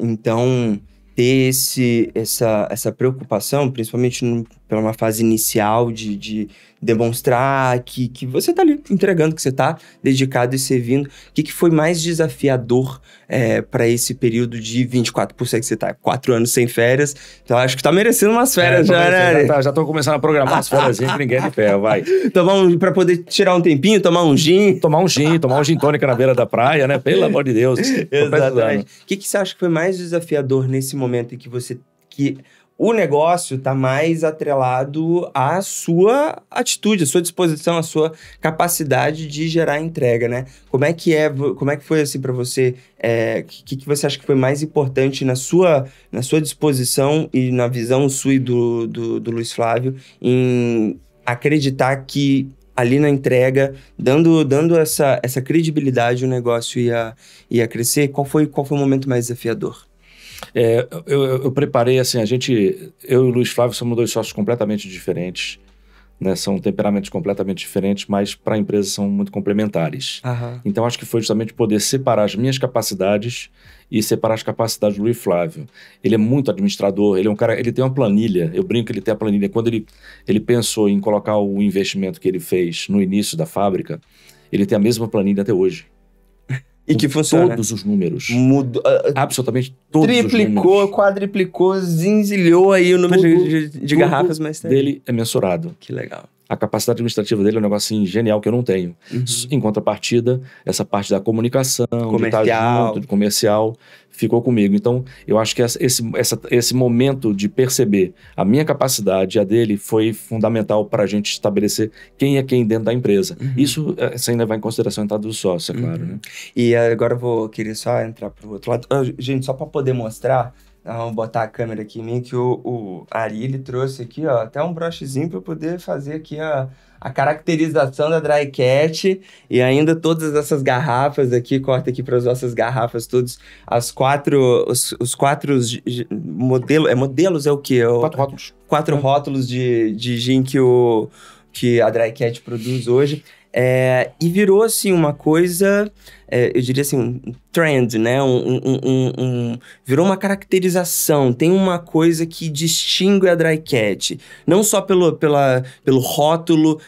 Então, ter essa preocupação, principalmente pela uma fase inicial de demonstrar que você tá ali entregando, que você tá dedicado e servindo. O que foi mais desafiador para esse período de 24% que você tá 4 anos sem férias? Então, acho que tá merecendo umas férias já, né? Já tô começando a programar as férias que ninguém é de ferro, vai. Pra poder tirar um tempinho, tomar um gin. Tomar um gin tônica na beira da praia, né? Pelo amor de Deus. Exatamente. O que você acha que foi mais desafiador nesse momento em que o negócio está mais atrelado à sua atitude, à sua disposição, à sua capacidade de gerar entrega, né? Como é que foi assim para você? Que você acha que foi mais importante na sua disposição e na visão sua e do Luiz Flávio em acreditar que ali na entrega, dando essa credibilidade, o negócio ia crescer? Qual foi o momento mais desafiador? Eu preparei, assim, eu e o Luiz Flávio somos dois sócios completamente diferentes, né? São temperamentos completamente diferentes, mas para a empresa são muito complementares. Aham. Então, acho que foi justamente poder separar as minhas capacidades e separar as capacidades do Luiz Flávio. Ele é muito administrador, ele é um cara, ele tem uma planilha, eu brinco que ele tem a planilha. Quando ele pensou em colocar o investimento que ele fez no início da fábrica, ele tem a mesma planilha até hoje. E que funciona. Todos os números. Mudou, Absolutamente todos os números. triplicou, quadriplicou, zinzilhou aí o número de garrafas, mas tem. Dele é mensurado. Que legal. A capacidade administrativa dele é um negócio assim, genial que eu não tenho. Em contrapartida, essa parte da comunicação, de estar junto, de comercial, ficou comigo. Então, eu acho que esse momento de perceber a minha capacidade e a dele foi fundamental para a gente estabelecer quem é quem dentro da empresa. Isso sem levar em consideração a entrada do sócio, é claro. Né? E agora eu queria só entrar para o outro lado. Gente, só para poder mostrar, vamos botar a câmera aqui em mim, que o Ari, ele trouxe aqui, ó, até um brochezinho para poder fazer aqui a caracterização da Dry Cat e ainda todas essas garrafas aqui, corta aqui para as nossas garrafas, todos, os quatro modelos, modelos é o quê? 4 rótulos. 4 rótulos de gin que a Dry Cat produz hoje. E virou, assim, uma coisa, eu diria assim, um trend, né? Virou uma caracterização. Tem uma coisa que distingue a Dry Cat. Não só pelo rótulo,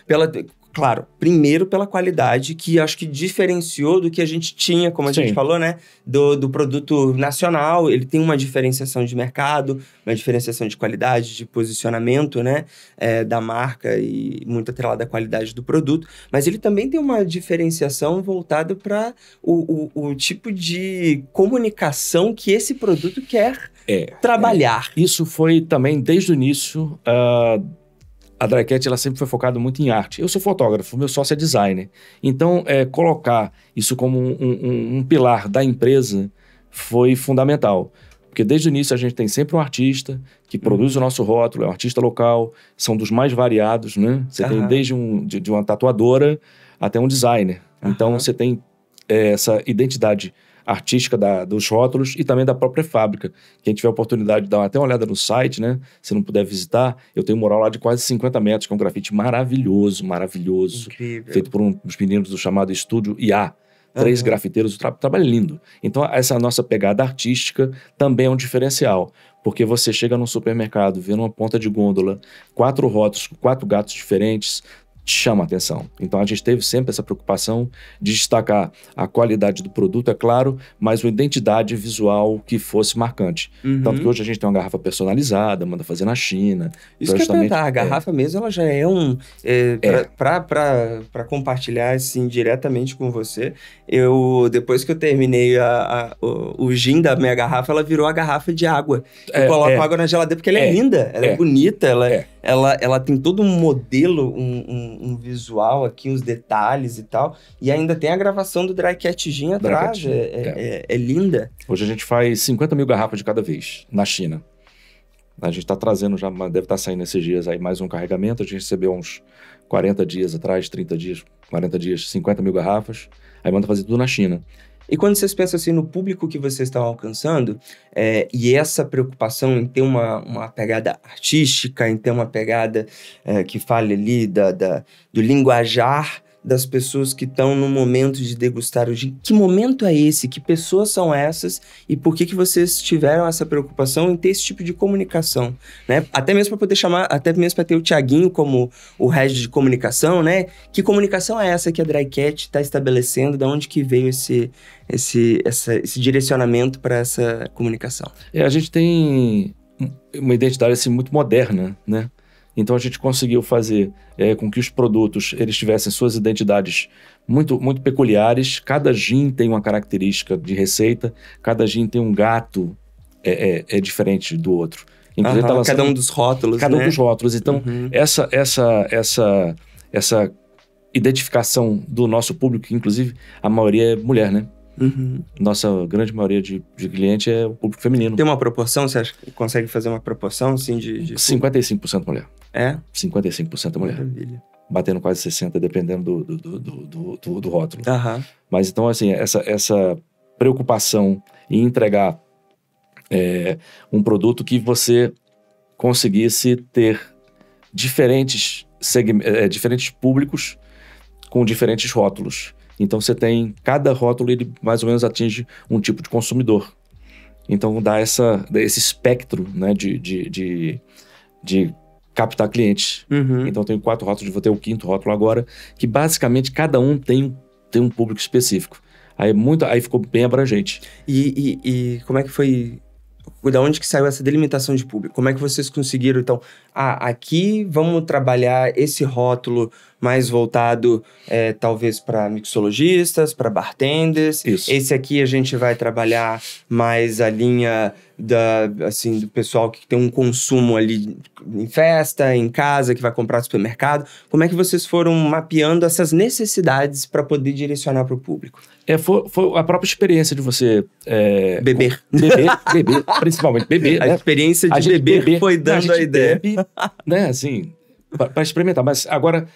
claro, primeiro pela qualidade, que acho que diferenciou do que a gente tinha, como a gente falou, né? Do produto nacional. Ele tem uma diferenciação de mercado, uma diferenciação de qualidade, de posicionamento, né? Da marca e muito atrelada à qualidade do produto. Mas ele também tem uma diferenciação voltada para o tipo de comunicação que esse produto quer trabalhar. Isso foi também, desde o início... A Dry Cat, ela sempre foi focada muito em arte. Eu sou fotógrafo, meu sócio é designer. Então, colocar isso como um pilar da empresa foi fundamental. Porque desde o início a gente tem sempre um artista que produz o nosso rótulo, é um artista local, são dos mais variados, né? Você tem desde de uma tatuadora até um designer. Então, você tem essa identidade artística dos rótulos e também da própria fábrica. Quem tiver a oportunidade de dar até uma olhada no site, né? Se não puder visitar, eu tenho um mural lá de quase 50 metros, que é um grafite maravilhoso. Incrível. Feito por uns meninos do chamado Estúdio IA. 3 grafiteiros, trabalho lindo. Então, essa nossa pegada artística também é um diferencial. Porque você chega num supermercado, vê numa ponta de gôndola 4 rótulos, 4 gatos diferentes, te chama a atenção. Então, a gente teve sempre essa preocupação de destacar a qualidade do produto, é claro, mas uma identidade visual que fosse marcante. Tanto que hoje a gente tem uma garrafa personalizada, manda fazer na China. Isso que eu ia perguntar, a garrafa mesmo, ela já é para compartilhar, assim, diretamente com você, depois que eu terminei o gin da minha garrafa, ela virou a garrafa de água. Eu coloco água na geladeira porque ela é linda, ela é bonita, ela tem todo um modelo, um visual aqui, os detalhes e tal. E ainda tem a gravação do Dry Cat Gin atrás. É linda. Hoje a gente faz 50 mil garrafas de cada vez na China. A gente está trazendo já, deve estar saindo esses dias aí mais um carregamento. A gente recebeu uns 40 dias atrás, 30 dias, 40 dias, 50 mil garrafas. Aí manda fazer tudo na China. E quando vocês pensam assim no público que vocês estão alcançando, e essa preocupação em ter uma pegada artística, em ter uma pegada que fale ali do linguajar das pessoas que estão no momento de degustar o gin. Que momento é esse? Que pessoas são essas? E por que vocês tiveram essa preocupação em ter esse tipo de comunicação? Né? Até mesmo para poder chamar, até mesmo para ter o Thiaguinho como o head de comunicação, né? Que comunicação é essa que a Dry Cat está estabelecendo? De onde que veio esse direcionamento para essa comunicação? A gente tem uma identidade assim, muito moderna, né? Então a gente conseguiu fazer com que os produtos eles tivessem suas identidades muito, muito peculiares. Cada gin tem uma característica de receita, cada gin tem um gato diferente do outro. Inclusive, cada um dos rótulos, Cada um dos rótulos. Então, essa identificação do nosso público, que inclusive a maioria é mulher, né? Nossa grande maioria de cliente é o público feminino. Tem uma proporção? Você acha que consegue fazer uma proporção assim de 55% mulher. 55% mulher. Maravilha. batendo quase 60, dependendo do rótulo. Aham. Mas então, assim, essa preocupação em entregar um produto que você conseguisse ter diferentes públicos com diferentes rótulos. Então você tem, cada rótulo ele mais ou menos atinge um tipo de consumidor. Então dá esse espectro, né, de captar clientes. Uhum. Então eu tenho 4 rótulos, vou ter o 5º rótulo agora, que basicamente cada um tem um público específico. Aí ficou bem abrangente. E como é que foi... Da onde que saiu essa delimitação de público? Como é que vocês conseguiram, então... aqui vamos trabalhar esse rótulo mais voltado, talvez, para mixologistas, para bartenders. Isso. Esse aqui a gente vai trabalhar mais a linha do pessoal que tem um consumo ali em festa, em casa, que vai comprar no supermercado. Como é que vocês foram mapeando essas necessidades para poder direcionar para o público? Foi a própria experiência de você... Beber, principalmente beber. A experiência de beber foi dando a ideia. Bebe, né, assim, para experimentar. Mas agora,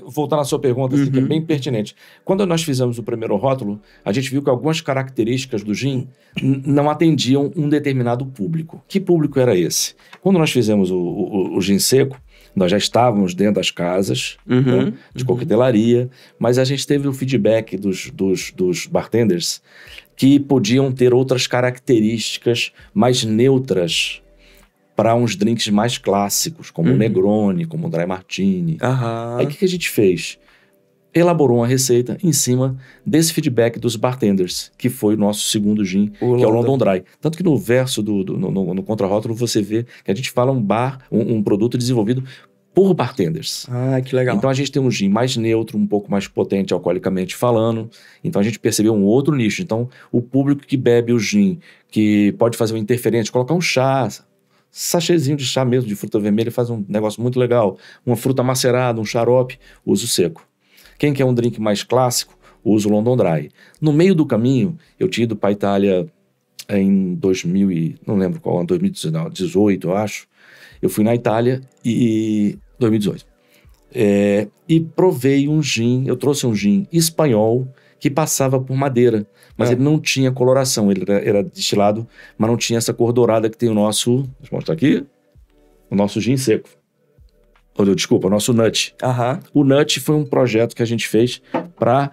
voltando à sua pergunta, assim, que é bem pertinente. Quando nós fizemos o primeiro rótulo, a gente viu que algumas características do gin não atendiam um determinado público. Que público era esse? Quando nós fizemos o gin seco, nós já estávamos dentro das casas, né, de coquetelaria, mas a gente teve o feedback dos bartenders que podiam ter outras características mais neutras para uns drinks mais clássicos, como o Negroni, como o Dry Martini. Aí o que a gente fez? Elaborou uma receita em cima desse feedback dos bartenders, que foi o nosso segundo gin, que é o London Dry. Tanto que no verso, no contrarótulo, você vê que a gente fala um produto desenvolvido por bartenders. Que legal. Então a gente tem um gin mais neutro, um pouco mais potente alcoolicamente falando. Então a gente percebeu um outro nicho. Então o público que bebe o gin, que pode fazer uma interferência, colocar um chá, sachêzinho de chá mesmo, de fruta vermelha, faz um negócio muito legal. Uma fruta macerada, um xarope, uso seco. Quem quer um drink mais clássico, usa o London Dry. No meio do caminho, eu tinha ido para a Itália em 2000 não lembro qual, 2018, eu acho. Eu fui na Itália e 2018. E provei um gin, eu trouxe um gin espanhol que passava por madeira, mas ele não tinha coloração, ele era destilado, mas não tinha essa cor dourada que tem o nosso, deixa eu mostrar aqui, o nosso gin seco. Desculpa, o nosso nut. O nut foi um projeto que a gente fez para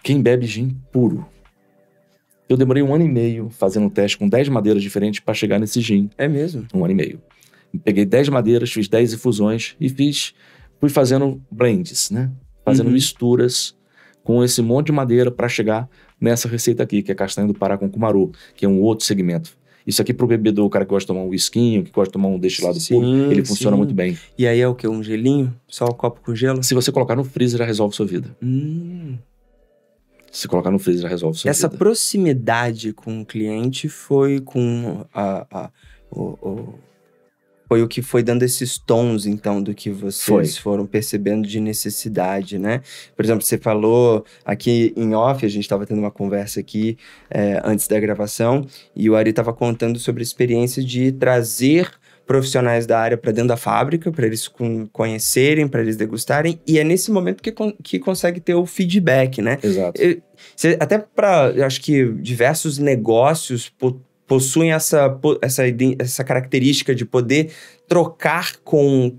quem bebe gin puro. Eu demorei 1 ano e meio fazendo um teste com 10 madeiras diferentes para chegar nesse gin. É mesmo? 1 ano e meio. Peguei 10 madeiras, fiz 10 infusões e fui fazendo blends, né? Fazendo misturas com esse monte de madeira para chegar nessa receita aqui, que é castanha do Pará com cumaru, que é um outro segmento. Isso aqui pro bebedor, o cara que gosta de tomar um whiskinho, que gosta de tomar um destilado puro, ele funciona muito bem. E aí é o quê? Um gelinho? Só um copo com gelo? Se você colocar no freezer, já resolve sua vida. Se colocar no freezer, já resolve sua vida. Essa proximidade com o cliente foi com foi o que foi dando esses tons, então, do que vocês foram percebendo de necessidade, né? Por exemplo, você falou aqui em off, a gente estava tendo uma conversa aqui antes da gravação, e o Ari estava contando sobre a experiência de trazer profissionais da área para dentro da fábrica, para eles conhecerem, para eles degustarem, e é nesse momento que consegue ter o feedback, né? Exato. Até eu acho que diversos negócios possuem essa característica de poder trocar com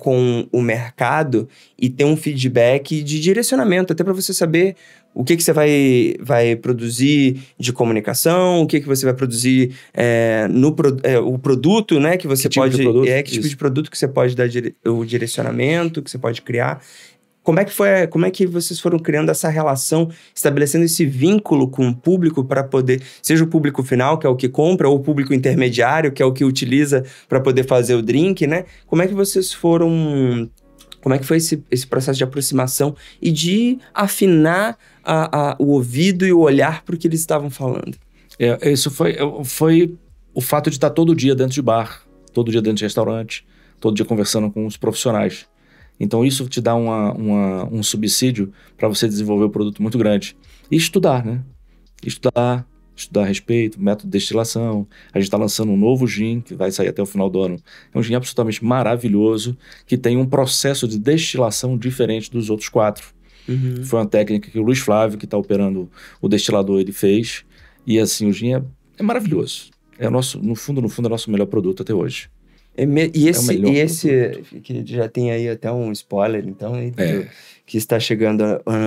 o mercado e ter um feedback de direcionamento, até para você saber o que você vai produzir de comunicação, o que você vai produzir o produto, né? Que você pode... Que tipo de produto que você pode dar o direcionamento, que você pode criar. Como é que vocês foram criando essa relação, estabelecendo esse vínculo com o público para poder, seja o público final, que é o que compra, ou o público intermediário, que é o que utiliza para poder fazer o drink, né? Como é que vocês foram... Como é que foi esse processo de aproximação e de afinar o ouvido e o olhar para o que eles estavam falando? Isso foi o fato de estar todo dia dentro de bar, todo dia dentro de restaurante, todo dia conversando com os profissionais. Então isso te dá um subsídio para você desenvolver um produto muito grande. E estudar, né? Estudar, estudar a respeito, método de destilação. A gente está lançando um novo gin, que vai sair até o final do ano. É um gin absolutamente maravilhoso, que tem um processo de destilação diferente dos outros 4. Foi uma técnica que o Luiz Flávio, que está operando o destilador, ele fez. E assim, o gin é maravilhoso. É nosso, no fundo, é o nosso melhor produto até hoje. E esse que já tem aí até um spoiler, então, que está chegando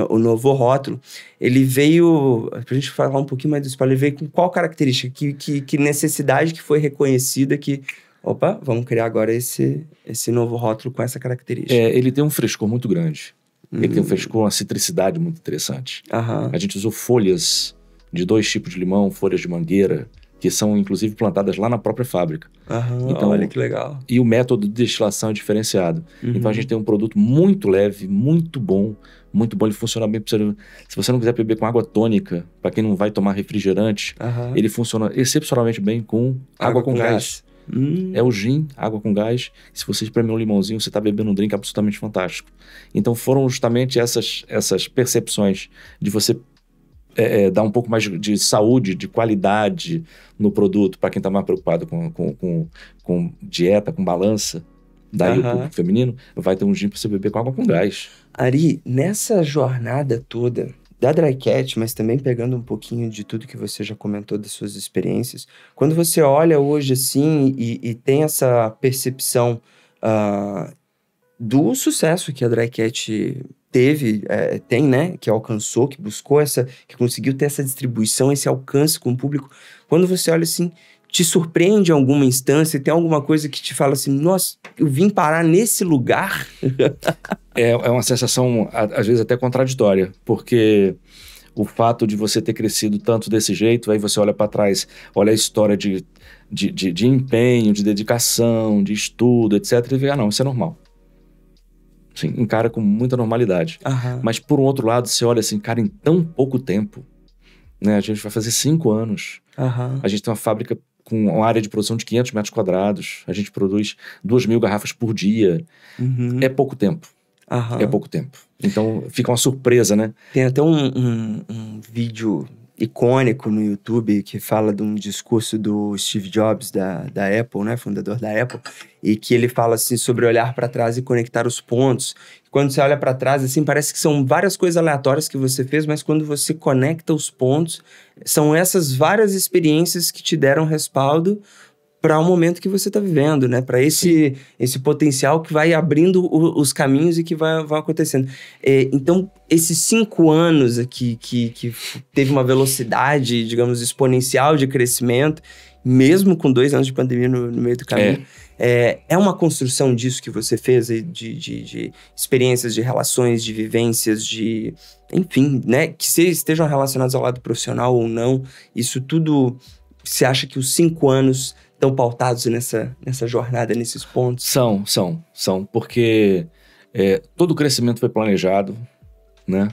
o novo rótulo, ele veio, pra gente falar um pouquinho mais do spoiler, ele veio com qual característica, que necessidade que foi reconhecida que, opa, vamos criar agora esse novo rótulo com essa característica. Ele tem um frescor muito grande. Ele tem um frescor, uma citricidade muito interessante. A gente usou folhas de 2 tipos de limão, folhas de mangueira, que são, inclusive, plantadas lá na própria fábrica. Então, olha que legal. E o método de destilação é diferenciado. Então, a gente tem um produto muito leve, muito bom. Ele funciona bem. Se você não quiser beber com água tônica, para quem não vai tomar refrigerante, ele funciona excepcionalmente bem com água com gás. É o gin, água com gás. Se você espremer um limãozinho, você está bebendo um drink absolutamente fantástico. Então, foram justamente essas percepções de você dar um pouco mais de saúde, de qualidade no produto, para quem está mais preocupado com dieta, com balança, daí o público feminino, vai ter um gin para você beber com água com gás. Ari, nessa jornada toda da Dry Cat, mas também pegando um pouquinho de tudo que você já comentou das suas experiências, quando você olha hoje assim e tem essa percepção do sucesso que a Dry Cat tem, né, que alcançou, que buscou que conseguiu ter essa distribuição, esse alcance com o público, quando você olha assim, te surpreende em alguma instância, tem alguma coisa que te fala assim, nossa, eu vim parar nesse lugar? É uma sensação, às vezes, até contraditória, porque o fato de você ter crescido tanto desse jeito, aí você olha para trás, olha a história de empenho, de dedicação, de estudo, etc, e vê, não, isso é normal. Sim, encara com muita normalidade. Mas, por um outro lado, você olha assim, cara, em tão pouco tempo, né? A gente vai fazer 5 anos. A gente tem uma fábrica com uma área de produção de 500 metros quadrados. A gente produz 2.000 garrafas por dia. É pouco tempo. É pouco tempo. Então, fica uma surpresa, né? Tem até um vídeo icônico no YouTube que fala de um discurso do Steve Jobs da Apple, né, fundador da Apple, e que ele fala assim sobre olhar para trás e conectar os pontos. Quando você olha para trás, assim, parece que são várias coisas aleatórias que você fez, mas quando você conecta os pontos, são essas várias experiências que te deram respaldo para o momento que você está vivendo, né? Para esse potencial que vai abrindo os caminhos e que vai acontecendo. Então, esses 5 anos aqui que teve uma velocidade, digamos, exponencial de crescimento, mesmo com 2 anos de pandemia no meio do caminho, é uma construção disso que você fez, de experiências, de relações, de vivências, enfim, né? Que estejam relacionadas ao lado profissional ou não. Isso tudo, você acha que os 5 anos estão pautados nessa jornada, nesses pontos? São, porque todo o crescimento foi planejado, né?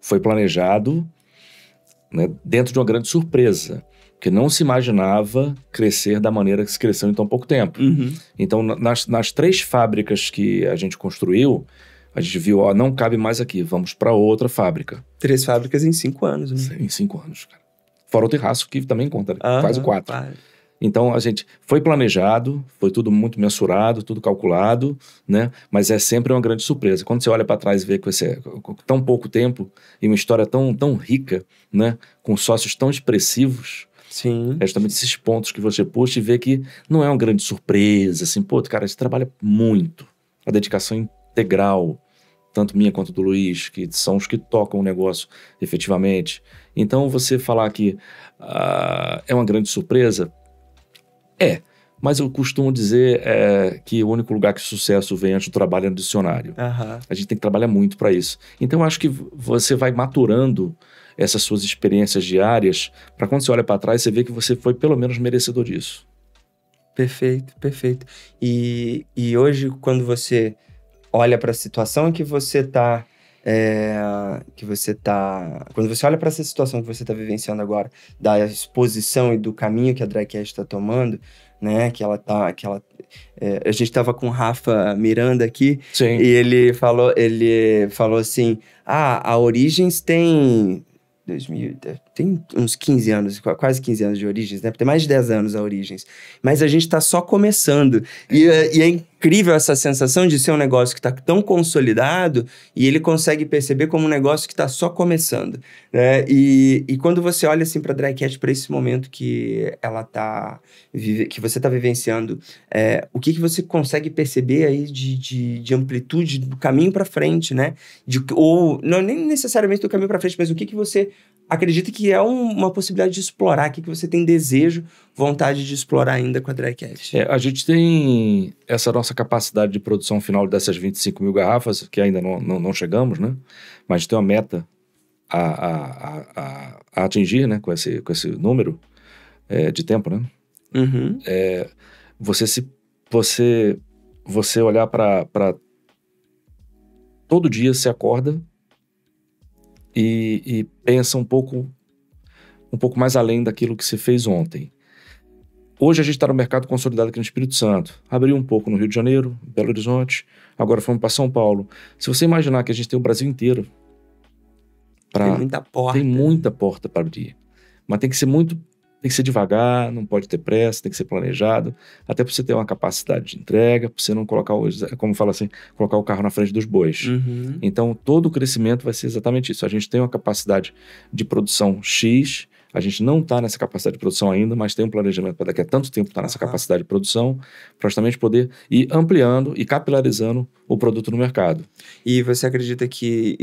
Foi planejado, né, dentro de uma grande surpresa, porque não se imaginava crescer da maneira que se cresceu em tão pouco tempo. Então, nas 3 fábricas que a gente construiu, a gente viu, não cabe mais aqui, vamos para outra fábrica. 3 fábricas em 5 anos, né? Em 5 anos, cara. Fora o terraço, que também conta, né? Quase 4. Então, a gente foi planejado, foi tudo muito mensurado, tudo calculado, né? Mas é sempre uma grande surpresa. Quando você olha para trás e vê que com tão pouco tempo e uma história tão rica, né? Com sócios tão expressivos, sim, é justamente esses pontos que você puxa e vê que não é uma grande surpresa, assim, pô, cara, você trabalha muito, a dedicação integral, tanto minha quanto do Luiz, que são os que tocam o negócio efetivamente. Então, você falar que é uma grande surpresa, mas eu costumo dizer que o único lugar que o sucesso vem antes do trabalho é no dicionário. A gente tem que trabalhar muito para isso. Então, eu acho que você vai maturando essas suas experiências diárias, para quando você olha para trás, você vê que você foi pelo menos merecedor disso. Perfeito. E hoje, quando você olha para a situação que você está... quando você olha para essa situação que você está vivenciando agora, da exposição e do caminho que a Dry Cat está tomando, né, a gente estava com o Rafa Miranda aqui. Sim. E ele falou assim, a Origens tem tem uns 15 anos, quase 15 anos de Origens, né? Tem mais de 10 anos a Origens. Mas a gente está só começando. E é incrível essa sensação de ser um negócio que está tão consolidado e ele consegue perceber como um negócio que está só começando, né? E quando você olha assim para a Dry Cat, para esse momento que que você está vivenciando, o que você consegue perceber aí de amplitude do caminho para frente, né? Ou não nem necessariamente do caminho para frente, mas o que você acredita que é uma possibilidade de explorar, o que você tem desejo, vontade de explorar ainda com a Dry Cat? A gente tem essa nossa capacidade de produção final dessas 25 mil garrafas, que ainda não chegamos, né? Mas a gente tem uma meta a atingir, né? Com esse número de tempo, né? Uhum. Você olhar para todo dia se acorda e pensa um pouco mais além daquilo que se fez ontem. Hoje a gente está no mercado consolidado aqui no Espírito Santo. Abriu um pouco no Rio de Janeiro, Belo Horizonte, agora fomos para São Paulo. Se você imaginar que a gente tem o Brasil inteiro, Tem muita porta. Tem muita porta para abrir. Mas tem que ser devagar, não pode ter pressa, tem que ser planejado, até para você ter uma capacidade de entrega, para você não colocar, como fala assim, colocar o carro na frente dos bois. Uhum. Então, todo o crescimento vai ser exatamente isso. A gente tem uma capacidade de produção X, a gente não está nessa capacidade de produção ainda, mas tem um planejamento para daqui a tanto tempo estar nessa capacidade de produção, para justamente poder ir ampliando e capilarizando o produto no mercado. E você acredita que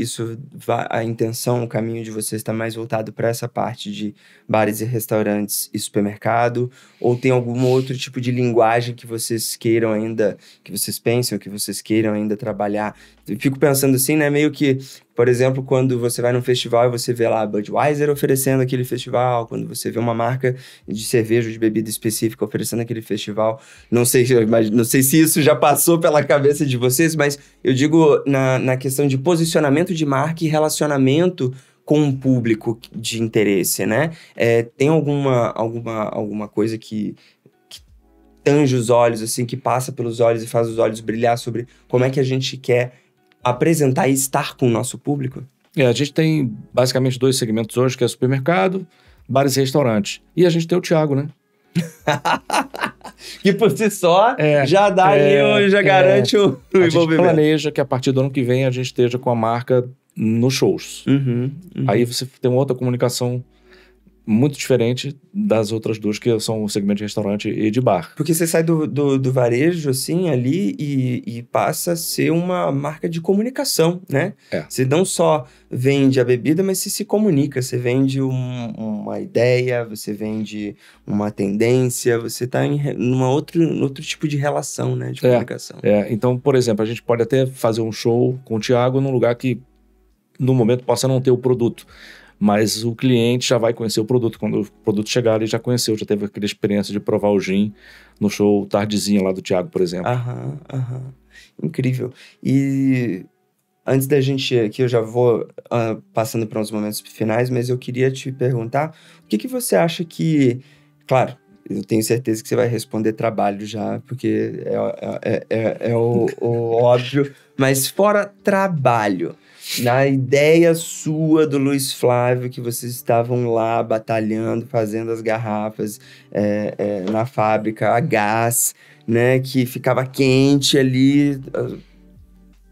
a intenção, o caminho de vocês está mais voltado para essa parte de bares e restaurantes e supermercado? Ou tem algum outro tipo de linguagem que vocês queiram ainda, que vocês pensam, que vocês queiram ainda trabalhar? Eu fico pensando assim, né? Meio que, por exemplo, quando você vai num festival e você vê lá a Budweiser oferecendo aquele festival, quando você vê uma marca de cerveja ou de bebida específica oferecendo aquele festival, não sei se isso já passou pela cabeça de vocês, mas eu digo na questão de posicionamento de marca e relacionamento com um público de interesse, né? Tem alguma coisa que tange os olhos, assim, que passa pelos olhos e faz os olhos brilhar sobre como é que a gente quer apresentar e estar com o nosso público? A gente tem basicamente 2 segmentos hoje, que é supermercado, bares e restaurantes. E a gente tem o Thiago, né? Que por si só já dá já garante o envolvimento. A gente planeja que a partir do ano que vem a gente esteja com a marca nos shows. Uhum. Aí você tem uma outra comunicação muito diferente das outras duas, que são o segmento de restaurante e de bar. Porque você sai do varejo, assim, ali e passa a ser uma marca de comunicação, né? Você não só vende a bebida, mas você se comunica. Você vende uma ideia, você vende uma tendência, você está em outro tipo de relação, né? De comunicação. Então, por exemplo, a gente pode até fazer um show com o Thiago num lugar que, no momento, possa não ter o produto. Mas o cliente já vai conhecer o produto. Quando o produto chegar, ele já conheceu, já teve aquela experiência de provar o gin no show Tardezinha lá do Thiago, por exemplo. Incrível. E antes da gente, aqui eu já vou passando para uns momentos finais, mas eu queria te perguntar, o que você acha que... Claro, eu tenho certeza que você vai responder trabalho já, porque é o óbvio, mas fora trabalho... Na ideia sua do Luiz Flávio, que vocês estavam lá batalhando, fazendo as garrafas na fábrica a gás, né? Que ficava quente ali,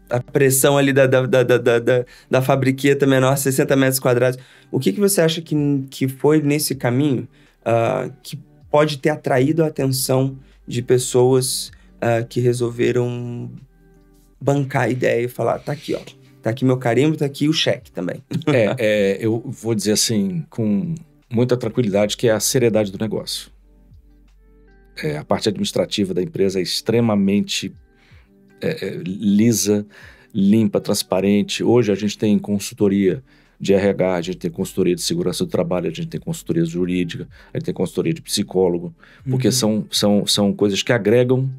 a pressão ali da fabriqueta menor, 60 metros quadrados. O que você acha que foi nesse caminho que pode ter atraído a atenção de pessoas que resolveram bancar a ideia e falar, tá aqui, ó. Tá aqui meu carimbo, tá aqui o cheque também. Eu vou dizer assim, com muita tranquilidade, que é a seriedade do negócio. A parte administrativa da empresa é extremamente lisa, limpa, transparente. Hoje a gente tem consultoria de RH, a gente tem consultoria de segurança do trabalho, a gente tem consultoria jurídica, a gente tem consultoria de psicólogo, porque são coisas que agregam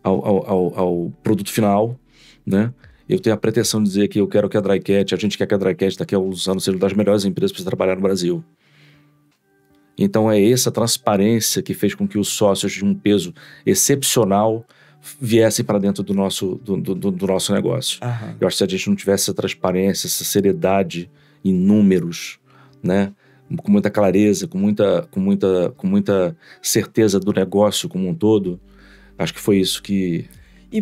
ao produto final, né? Eu tenho a pretensão de dizer que eu quero que a Dry Cat, a gente quer que a Dry Cat daqui a uns anos seja uma das melhores empresas para trabalhar no Brasil. Então é essa transparência que fez com que os sócios de um peso excepcional viessem para dentro do nosso negócio. Eu acho que se a gente não tivesse essa transparência, essa seriedade em números, né? Com muita clareza, com muita certeza do negócio como um todo. Acho que foi isso que...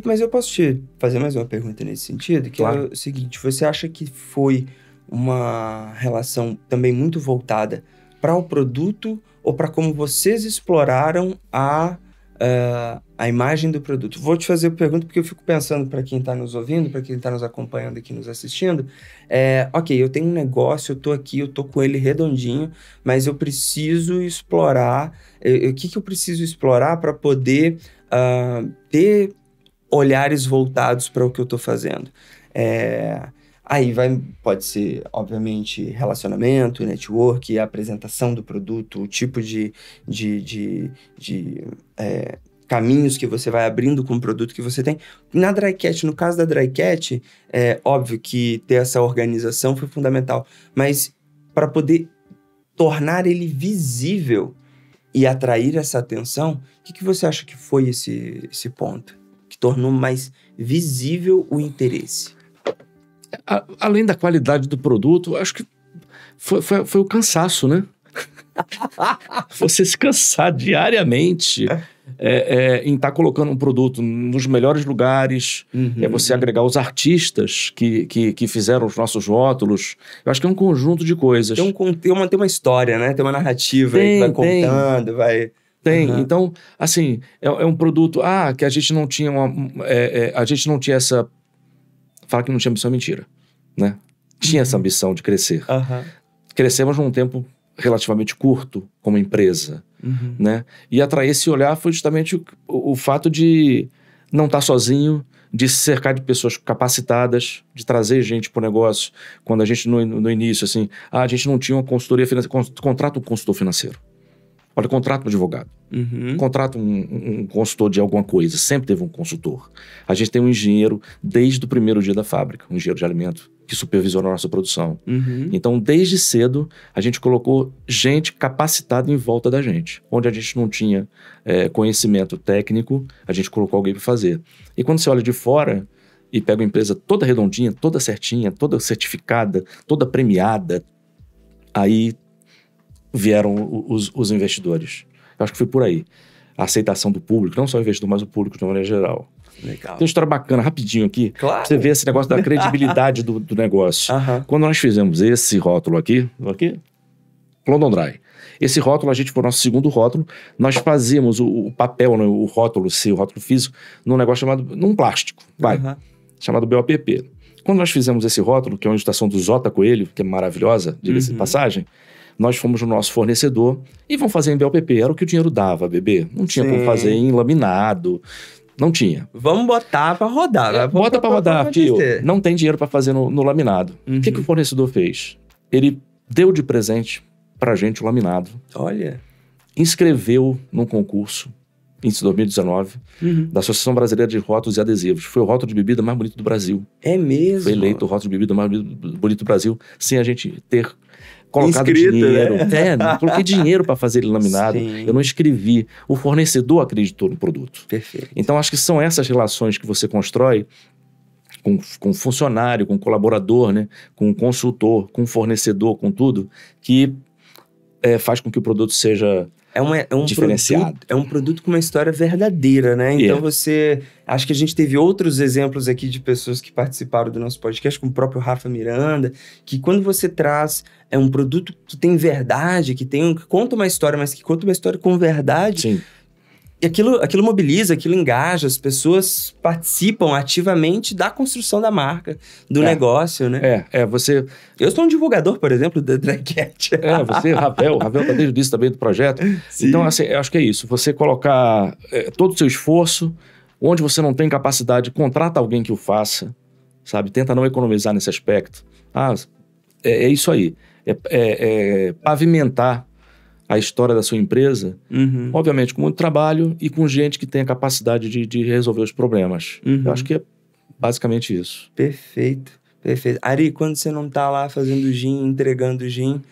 Mas eu posso te fazer mais uma pergunta nesse sentido? Que Claro. é o seguinte, você acha que foi uma relação também muito voltada para o produto ou para como vocês exploraram a imagem do produto? Vou te fazer a pergunta porque eu fico pensando para quem está nos ouvindo, para quem está nos acompanhando aqui, nos assistindo. Ok, eu tenho um negócio, eu tô aqui, eu tô com ele redondinho, mas eu preciso explorar... O que eu preciso explorar para poder ter olhares voltados para o que eu tô fazendo? Aí pode ser, obviamente, relacionamento, network, a apresentação do produto, o tipo de caminhos que você vai abrindo com o produto que você tem. Na Drycat, no caso da Drycat, é óbvio que ter essa organização foi fundamental, mas para poder tornar ele visível e atrair essa atenção, o que você acha que foi esse ponto? Que tornou mais visível o interesse? Além da qualidade do produto, acho que foi o cansaço, né? Você se cansar diariamente em estar colocando um produto nos melhores lugares, você agregar os artistas que fizeram os nossos rótulos. Eu acho que é um conjunto de coisas. Tem uma história, né? Tem uma narrativa aí que vai contando, vai... Tem. Então, assim, é um produto... que a gente não tinha a gente não tinha essa... Falar que não tinha ambição é mentira, né? Tinha essa ambição de crescer. Crescemos num tempo relativamente curto como empresa, né? E atrair esse olhar foi justamente o fato de não estar sozinho, de se cercar de pessoas capacitadas, de trazer gente para o negócio. Quando a gente, no início, assim, a gente não tinha uma consultoria financeira, contrata um consultor financeiro. Olha, contrata um advogado. Contrata um consultor de alguma coisa. Sempre teve um consultor. A gente tem um engenheiro desde o primeiro dia da fábrica, um engenheiro de alimento, que supervisiona a nossa produção. Então, desde cedo, a gente colocou gente capacitada em volta da gente. Onde a gente não tinha conhecimento técnico, a gente colocou alguém para fazer. E quando você olha de fora e pega uma empresa toda redondinha, toda certinha, toda certificada, toda premiada, aí vieram os investidores. Eu acho que foi por aí. A aceitação do público, não só o investidor, mas o público de uma maneira geral. Legal. Tem uma história bacana, rapidinho aqui. Claro. Pra você ver esse negócio da credibilidade do negócio. Quando nós fizemos esse rótulo aqui, London Dry. Esse rótulo, a gente foi o nosso segundo rótulo. Nós fazíamos o papel, né, o rótulo físico, num negócio num plástico, chamado BOPP. Quando nós fizemos esse rótulo, que é uma ilustração do Zota Coelho, que é maravilhosa, diga-se de passagem, nós fomos no nosso fornecedor e vamos fazer em BOPP. Era o que o dinheiro dava, bebê. Não tinha como fazer em laminado. Não tinha. Vamos botar pra rodar. Bota pra rodar, filho. Não tem dinheiro pra fazer no laminado. O que o fornecedor fez? Ele deu de presente pra gente o laminado. Olha. Inscreveu num concurso em 2019 da Associação Brasileira de Rótulos e Adesivos. Foi o rótulo de bebida mais bonito do Brasil. É mesmo? Foi eleito o rótulo de bebida mais bonito do Brasil sem a gente ter colocado inscrito, dinheiro. Né? Não coloquei dinheiro para fazer ele laminado. Sim. Eu não escrevi. O fornecedor acreditou no produto. Perfeito. Então, acho que são essas relações que você constrói com funcionário, com colaborador, né? Com consultor, com fornecedor, com tudo, que faz com que o produto seja diferenciado. É um produto com uma história verdadeira, né? Então acho que a gente teve outros exemplos aqui de pessoas que participaram do nosso podcast, como o próprio Rafa Miranda, que quando você traz um produto que tem verdade, que conta uma história, mas que conta uma história com verdade. Sim. E aquilo mobiliza, aquilo engaja, as pessoas participam ativamente da construção da marca, do negócio, né? Você... Eu sou um divulgador, por exemplo, da Drycat. Você, Ravel tá desde o início também do projeto. Sim. Então, assim, eu acho que é isso. Você colocar todo o seu esforço, onde você não tem capacidade, contrata alguém que o faça, sabe? Tenta não economizar nesse aspecto. É isso aí. Pavimentar a história da sua empresa, obviamente com muito trabalho e com gente que tem a capacidade de resolver os problemas. Eu acho que é basicamente isso. Perfeito. Ari, quando você não tá lá fazendo gin, entregando gin,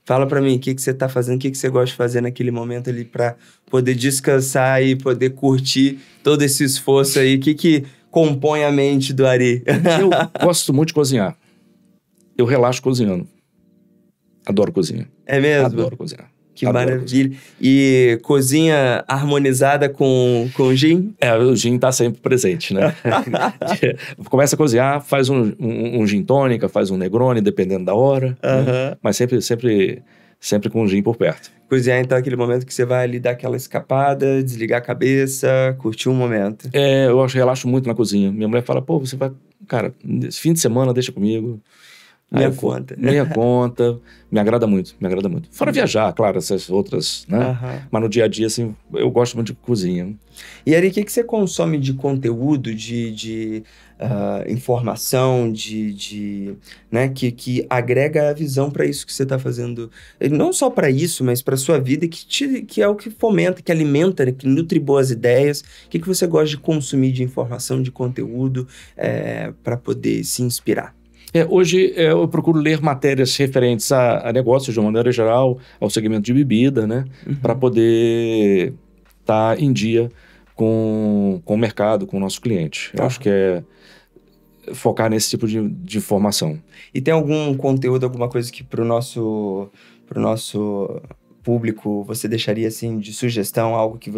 fala pra mim o que você tá fazendo, o que você gosta de fazer naquele momento ali pra poder descansar e poder curtir todo esse esforço aí. O que compõe a mente do Ari? Eu gosto muito de cozinhar. Eu relaxo cozinhando. Adoro cozinha. É mesmo? Adoro cozinhar. Que maravilha. E cozinha harmonizada com gin? O gin tá sempre presente, né? Começa a cozinhar, faz um gin tônica, faz um Negroni, dependendo da hora. Né? Mas sempre com o gin por perto. Cozinhar, então, é aquele momento que você vai ali dar aquela escapada, desligar a cabeça, curtir um momento. Eu relaxo muito na cozinha. Minha mulher fala, pô, você vai... Cara, fim de semana deixa comigo. Minha conta. Minha conta. Me agrada muito. Fora viajar, claro, essas outras, né? Mas no dia a dia, assim, eu gosto muito de cozinha. E Ari, o que você consome de conteúdo, de informação, né, que agrega a visão para isso que você está fazendo? Não só para isso, mas para sua vida, que é o que fomenta, que alimenta, né, que nutre boas ideias. O que você gosta de consumir de informação, de conteúdo, para poder se inspirar? Hoje eu procuro ler matérias referentes a negócios de uma maneira geral, ao segmento de bebida, né? Para poder estar em dia com o mercado, com o nosso cliente. Eu acho que é focar nesse tipo de informação. E tem algum conteúdo, alguma coisa que pro nosso público você deixaria assim de sugestão, algo que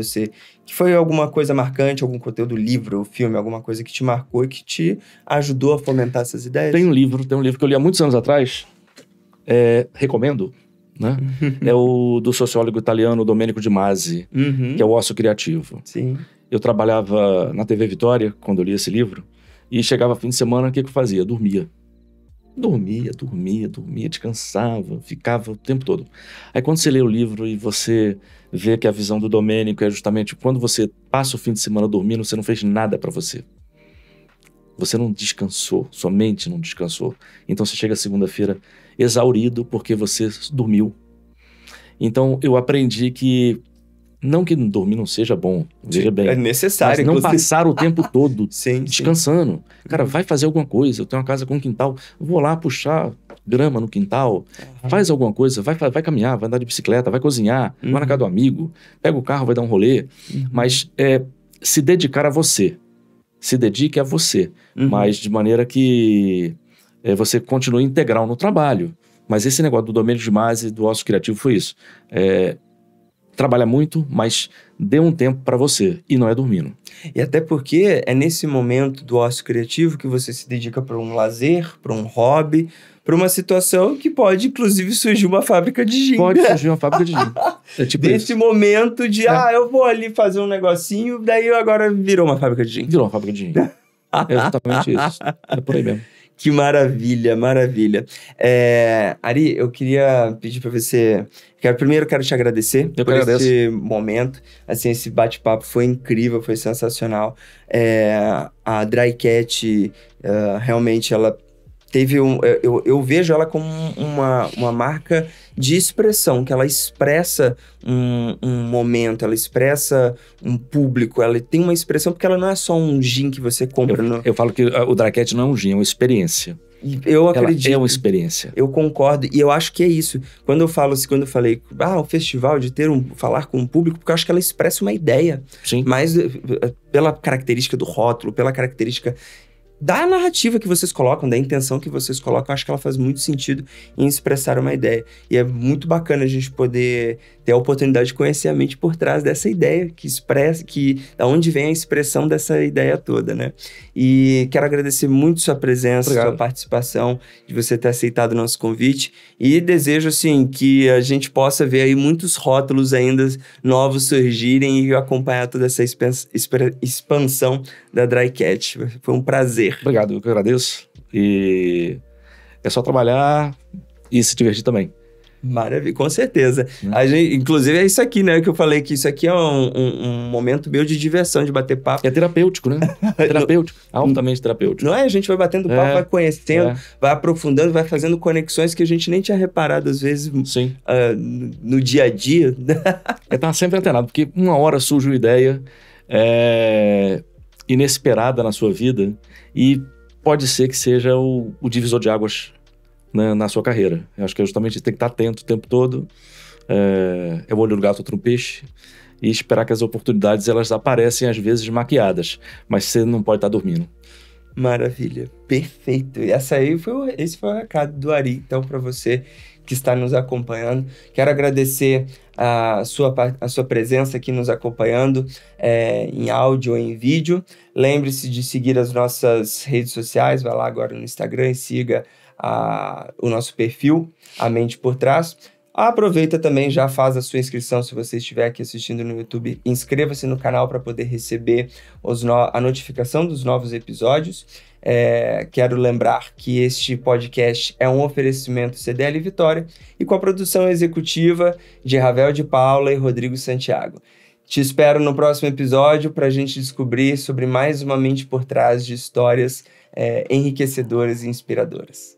foi alguma coisa marcante, algum conteúdo, livro, filme, alguma coisa que te marcou e que te ajudou a fomentar essas ideias? Tem um livro que eu li há muitos anos atrás, recomendo, né? É o do sociólogo italiano Domenico de Masi, que é o Ócio Criativo. Sim. Eu trabalhava na TV Vitória quando eu li esse livro e chegava fim de semana, o que eu fazia? Dormia, descansava, ficava o tempo todo. Aí quando você lê o livro e você vê que a visão do Domênico é justamente quando você passa o fim de semana dormindo, você não fez nada pra você. Você não descansou, sua mente não descansou. Então você chega segunda-feira exaurido porque você dormiu. Então eu aprendi que não que dormir não seja bom, veja bem. É necessário. Mas não passar o tempo todo descansando. Sim. Cara, vai fazer alguma coisa. Eu tenho uma casa com um quintal, vou lá puxar grama no quintal. Faz alguma coisa, vai caminhar, vai andar de bicicleta, vai cozinhar, vai na casa do amigo, pega o carro, vai dar um rolê. Mas se dedicar a você. Se dedique a você. Mas de maneira que você continue integral no trabalho. Mas esse negócio do Domênico de Masi, do Ócio Criativo, foi isso. Trabalha muito, mas dê um tempo para você, e não é dormindo. E até porque é nesse momento do ócio criativo que você se dedica para um lazer, para um hobby, para uma situação que pode, inclusive, surgir uma fábrica de gin. Pode surgir uma fábrica de gin. É tipo Desse isso. momento de, eu vou ali fazer um negocinho, daí agora virou uma fábrica de gin. Virou uma fábrica de gin. É exatamente isso. É por aí mesmo. Que maravilha, maravilha. Ari, eu queria pedir para você... Primeiro, quero te agradecer por esse momento. Assim, esse bate-papo foi incrível, foi sensacional. A Dry Cat, realmente, ela teve eu vejo ela como uma marca de expressão, que ela expressa um momento, ela expressa um público, ela tem uma expressão, porque ela não é só um gin que você compra. Eu falo que o Dry Cat não é um gin, é uma experiência. Eu acredito. Ela é uma experiência. Eu concordo, e eu acho que é isso. Quando eu falei, o festival de falar com o público, porque eu acho que ela expressa uma ideia. Sim. Mas pela característica do rótulo, pela característica da narrativa que vocês colocam, da intenção que vocês colocam, eu acho que ela faz muito sentido em expressar uma ideia. E é muito bacana a gente poder ter a oportunidade de conhecer a mente por trás dessa ideia, da onde vem a expressão dessa ideia toda, né? E quero agradecer muito sua presença, sua participação, de você ter aceitado o nosso convite. E desejo, assim, que a gente possa ver aí muitos rótulos ainda novos surgirem e acompanhar toda essa expansão da Dry Cat. Foi um prazer. Obrigado, eu que agradeço. E é só trabalhar e se divertir também. Maravilha, com certeza. A gente, inclusive é isso aqui, né, que eu falei, que isso aqui é um momento meu de diversão, de bater papo. É terapêutico, né? Terapêutico, altamente terapêutico. Não é? A gente vai batendo papo, vai conhecendo, vai aprofundando, vai fazendo conexões que a gente nem tinha reparado, às vezes, no dia a dia. Tá sempre antenado, porque uma hora surge uma ideia inesperada na sua vida e pode ser que seja o divisor de águas na sua carreira. Eu acho que justamente tem que estar atento o tempo todo. É o olho do gato, outro no peixe, e esperar que as oportunidades elas aparecem às vezes maquiadas, mas você não pode estar dormindo. Maravilha, perfeito. E esse foi o recado do Ari, então, para você que está nos acompanhando. Quero agradecer a sua presença aqui nos acompanhando em áudio ou em vídeo. Lembre-se de seguir as nossas redes sociais, vai lá agora no Instagram e siga o nosso perfil, A Mente por Trás. Aproveita também, já faz a sua inscrição se você estiver aqui assistindo no YouTube. Inscreva-se no canal para poder receber a notificação dos novos episódios. Quero lembrar que este podcast é um oferecimento CDL Vitória e com a produção executiva de Ravel de Paula e Rodrigo Santiago. Te espero no próximo episódio para a gente descobrir sobre mais uma mente por trás de histórias enriquecedoras e inspiradoras.